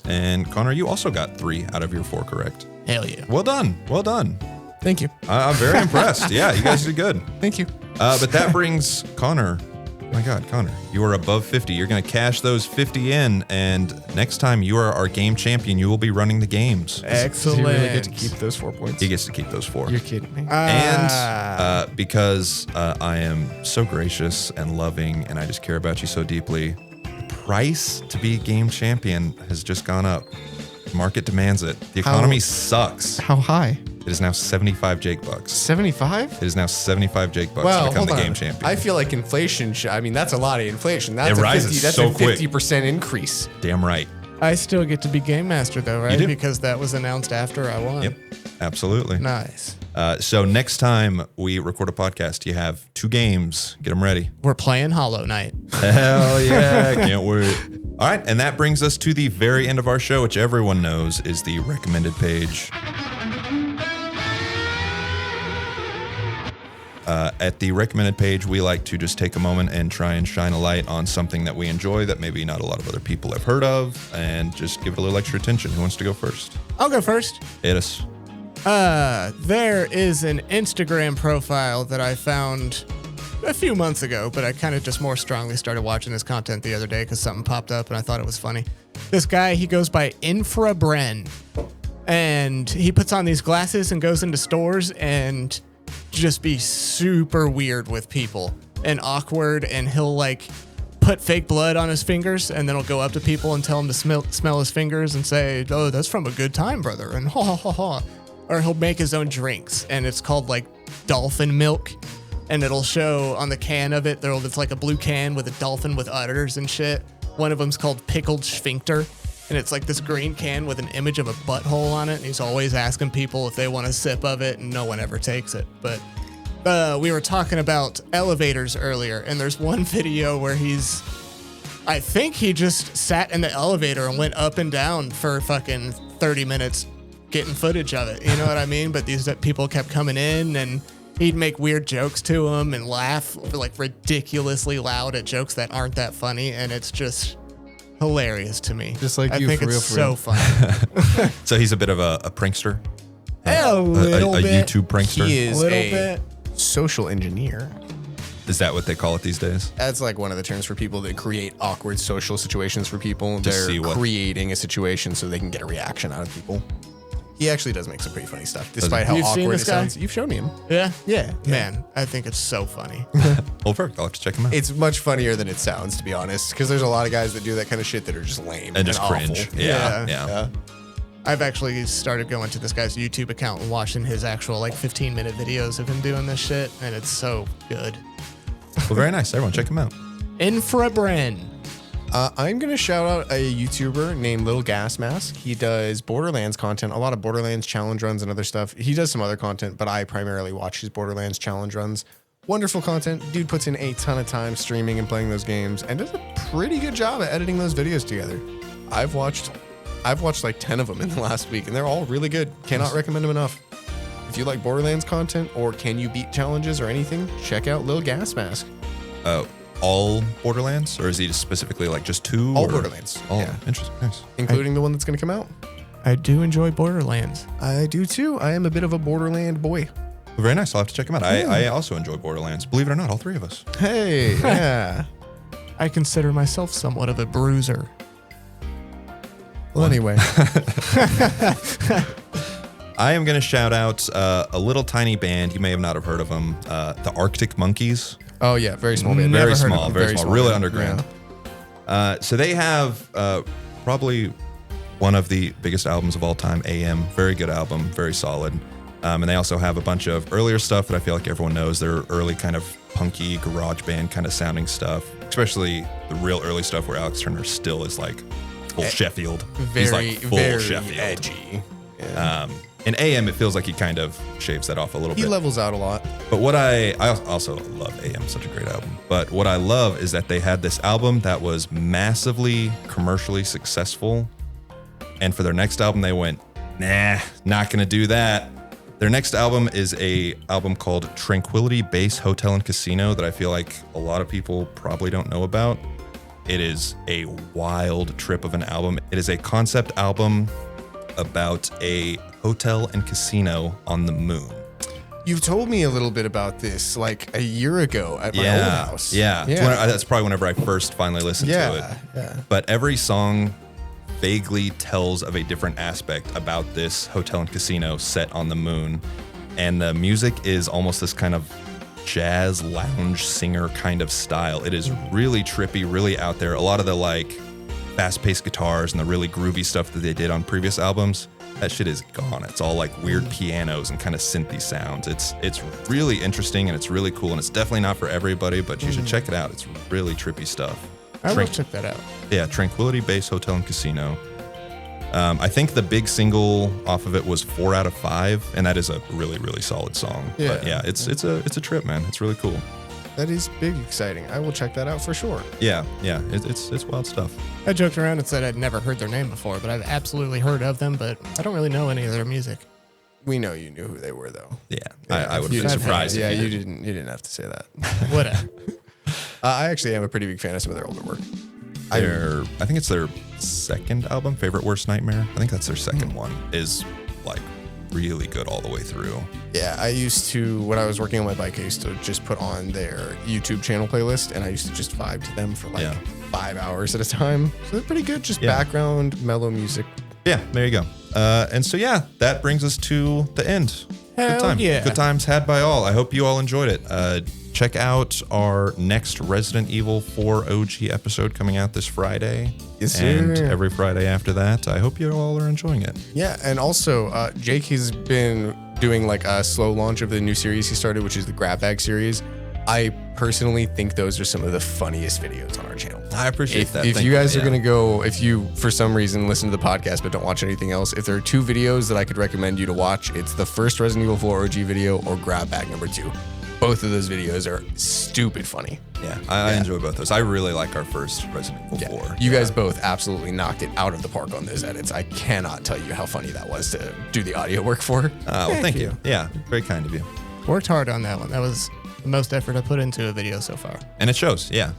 Speaker 1: And Connor, you also got 3 out of your 4 correct.
Speaker 3: Hell yeah.
Speaker 1: Well done. Well done.
Speaker 2: Thank you.
Speaker 1: I'm very impressed. Yeah, you guys did good.
Speaker 2: Thank you.
Speaker 1: But that brings Connor. Oh my God, Connor, you are above 50. You're going to cash those 50 in, and next time you are our game champion, you will be running the games.
Speaker 3: Excellent.
Speaker 2: Do you really get to keep those 4 points?
Speaker 1: He gets to keep those 4.
Speaker 2: You're kidding me.
Speaker 1: And because I am so gracious and loving, and I just care about you so deeply, the price to be game champion has just gone up. Market demands it. The economy sucks.
Speaker 2: How high?
Speaker 1: It is now 75 Jake bucks.
Speaker 2: 75?
Speaker 1: It is now 75 Jake bucks
Speaker 2: Well,
Speaker 1: to become
Speaker 2: hold
Speaker 1: the
Speaker 2: on.
Speaker 1: game champion.
Speaker 2: I feel like inflation. I mean, that's a lot of inflation. That's
Speaker 1: It rises
Speaker 2: that's
Speaker 1: so
Speaker 2: a
Speaker 1: quick.
Speaker 2: 50% increase.
Speaker 1: Damn right.
Speaker 3: I still get to be game master though, right?
Speaker 1: You do.
Speaker 3: Because that was announced after I won.
Speaker 1: Yep, absolutely.
Speaker 3: Nice.
Speaker 1: So next time we record a podcast, you have 2 games. Get them ready.
Speaker 3: We're playing Hollow Knight.
Speaker 1: Hell yeah, can't wait. All right, and that brings us to the very end of our show, which everyone knows is the recommended page. At the recommended page, we like to just take a moment and try and shine a light on something that we enjoy that maybe not a lot of other people have heard of, and just give it a little extra attention. Who wants to go first?
Speaker 3: I'll go first.
Speaker 1: Hit us.
Speaker 3: There is an Instagram profile that I found a few months ago, but I kind of just more strongly started watching his content the other day because something popped up and I thought it was funny. This guy, he goes by Infrabren, and he puts on these glasses and goes into stores and just be super weird with people and awkward, and he'll like put fake blood on his fingers and then he'll go up to people and tell them to smell his fingers and say, "Oh, that's from a good time, brother," and ha ha ha ha. Or he'll make his own drinks, and it's called like dolphin milk. And it'll show on the can of it, it's like a blue can with a dolphin with udders and shit. One of them's called Pickled Sphincter, and it's like this green can with an image of a butthole on it. And he's always asking people if they want a sip of it, and no one ever takes it. But we were talking about elevators earlier, and there's one video where I think he just sat in the elevator and went up and down for fucking 30 minutes getting footage of it. You know what I mean? But these people kept coming in, and he'd make weird jokes to him and laugh like ridiculously loud at jokes that aren't that funny, and it's just hilarious to me.
Speaker 2: Just like
Speaker 3: I
Speaker 2: you,
Speaker 3: think
Speaker 2: for
Speaker 3: it's
Speaker 2: real,
Speaker 3: so funny.
Speaker 1: So he's a bit of a prankster?
Speaker 3: A little
Speaker 1: a
Speaker 3: bit.
Speaker 1: YouTube prankster?
Speaker 2: He is
Speaker 3: Little
Speaker 2: a
Speaker 3: bit.
Speaker 2: social engineer.
Speaker 1: Is that what they call it these days?
Speaker 2: That's like one of the terms for people that create awkward social situations for people. They're creating a situation so they can get a reaction out of people. He actually does make some pretty funny stuff, despite how
Speaker 3: You've seen
Speaker 2: awkward
Speaker 3: this
Speaker 2: it
Speaker 3: guy?
Speaker 2: sounds. You've shown me him.
Speaker 3: Yeah?
Speaker 2: Yeah.
Speaker 3: Man, I think it's so funny.
Speaker 1: Well, perfect. I'll have to check him out.
Speaker 2: It's much funnier than it sounds, to be honest, because there's a lot of guys that do that kind of shit that are just lame
Speaker 1: and just
Speaker 2: awful.
Speaker 1: cringe. Yeah.
Speaker 3: I've actually started going to this guy's YouTube account and watching his actual like 15-minute videos of him doing this shit, and it's so good.
Speaker 1: Well, very nice. Everyone, check him out.
Speaker 3: Infrabren.
Speaker 2: I'm going to shout out a YouTuber named Little Gas Mask. He does Borderlands content, a lot of Borderlands challenge runs and other stuff. He does some other content, but I primarily watch his Borderlands challenge runs. Wonderful content. Dude puts in a ton of time streaming and playing those games and does a pretty good job at editing those videos together. I've watched like 10 of them in the last week, and they're all really good. Cannot recommend them enough. If you like Borderlands content or can you beat challenges or anything, check out Lil Gas Mask.
Speaker 1: All Borderlands, or is he specifically like just two?
Speaker 2: All Borderlands.
Speaker 1: Oh,
Speaker 2: Yeah.
Speaker 1: interesting. Nice.
Speaker 2: Including the one that's going to come out.
Speaker 3: I do enjoy Borderlands.
Speaker 2: I do too. I am a bit of a Borderland boy.
Speaker 1: Well, very nice. I'll have to check him out. I also enjoy Borderlands. Believe it or not, all three of us.
Speaker 2: Hey, yeah.
Speaker 3: I consider myself somewhat of a bruiser.
Speaker 2: Well, anyway.
Speaker 1: I am going to shout out a little tiny band. You may have not have heard of them. The Arctic Monkeys.
Speaker 2: Oh, yeah. Very small band.
Speaker 3: Never
Speaker 1: Very
Speaker 3: heard of
Speaker 1: small,
Speaker 3: them.
Speaker 1: very small, really
Speaker 2: band.
Speaker 1: underground. So they have probably one of the biggest albums of all time, AM. Very good album, very solid. And they also have a bunch of earlier stuff that I feel like everyone knows. Their early kind of punky garage band kind of sounding stuff, especially the real early stuff where Alex Turner still is like full Sheffield. He's like full
Speaker 2: very
Speaker 1: Sheffield.
Speaker 2: edgy. Yeah.
Speaker 1: In AM, it feels like he kind of shaves that off a little
Speaker 2: He
Speaker 1: bit.
Speaker 2: levels out a lot.
Speaker 1: But what I also love AM, such a great album. But what I love is that they had this album that was massively commercially successful. And for their next album, they went, nah, not going to do that. Their next album is a album called Tranquility Base Hotel and Casino that I feel like a lot of people probably don't know about. It is a wild trip of an album. It is a concept album about a hotel and casino on the moon.
Speaker 2: You've told me a little bit about this like a year ago at my old house.
Speaker 1: Yeah. That's probably whenever I first finally listened to it.
Speaker 2: Yeah.
Speaker 1: But every song vaguely tells of a different aspect about this hotel and casino set on the moon. And the music is almost this kind of jazz lounge singer kind of style. It is really trippy, really out there. A lot of the like fast-paced guitars and the really groovy stuff that they did on previous albums, that shit is gone. It's all like weird pianos and kind of synthy sounds. It's really interesting and it's really cool, and it's definitely not for everybody, but you should check it out. It's really trippy stuff.
Speaker 3: I will check that out.
Speaker 1: Yeah, Tranquility Base Hotel and Casino. I think the big single off of it was 4 out of 5, and that is a really, really solid song.
Speaker 2: Yeah.
Speaker 1: But yeah, it's a trip, man. It's really cool.
Speaker 2: That is big exciting. I will check that out for sure.
Speaker 1: Yeah, it's wild stuff.
Speaker 3: I joked around and said I'd never heard their name before, but I've absolutely heard of them, but I don't really know any of their music.
Speaker 2: We know you knew who they were, though.
Speaker 1: Yeah, I would have been surprised.
Speaker 2: Yeah,
Speaker 1: if
Speaker 2: you didn't have to say that.
Speaker 3: Whatever.
Speaker 2: I actually am a pretty big fan of some of their older work.
Speaker 1: I think it's their second album, Favorite Worst Nightmare. I think that's their second one. Is like really good all the way through.
Speaker 2: Yeah, I used to, when I was working on my bike, I used to just put on their YouTube channel playlist, and I used to just vibe to them for like 5 hours at a time. So they're pretty good, just background, mellow music.
Speaker 1: Yeah, there you go. And so, that brings us to the end.
Speaker 3: Hell
Speaker 1: Good time.
Speaker 3: yeah.
Speaker 1: Good times had by all. I hope you all enjoyed it. Check out our next Resident Evil 4 OG episode coming out this Friday.
Speaker 2: Yes,
Speaker 1: and
Speaker 2: sir.
Speaker 1: every Friday after that. I hope you all are enjoying it.
Speaker 2: Yeah, and also, Jake has been doing like a slow launch of the new series he started, which is the Grab Bag series. I personally think those are some of the funniest videos on our channel.
Speaker 1: I appreciate that.
Speaker 2: If you guys are going to go, if you, for some reason, listen to the podcast but don't watch anything else, if there are 2 videos that I could recommend you to watch, it's the first Resident Evil 4 OG video or Grab Bag number 2. Both of those videos are stupid funny.
Speaker 1: Yeah, I enjoy both those. I really like our first Resident Evil 4.
Speaker 2: You guys both absolutely knocked it out of the park on those edits. I cannot tell you how funny that was to do the audio work for.
Speaker 1: Well, thank you. Yeah, very kind of you.
Speaker 3: Worked hard on that one. That was the most effort I put into a video so far.
Speaker 1: And it shows. Yeah.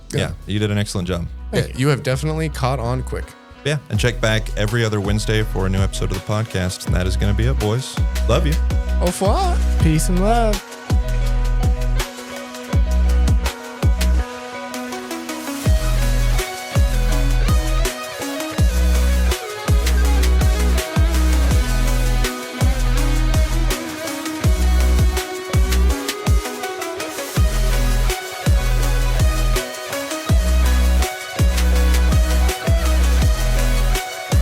Speaker 1: You did an excellent job.
Speaker 2: Yeah, you have definitely caught on quick.
Speaker 1: Yeah, and check back every other Wednesday for a new episode of the podcast. And that is going to be it, boys. Love you.
Speaker 2: Au revoir.
Speaker 3: Peace and love.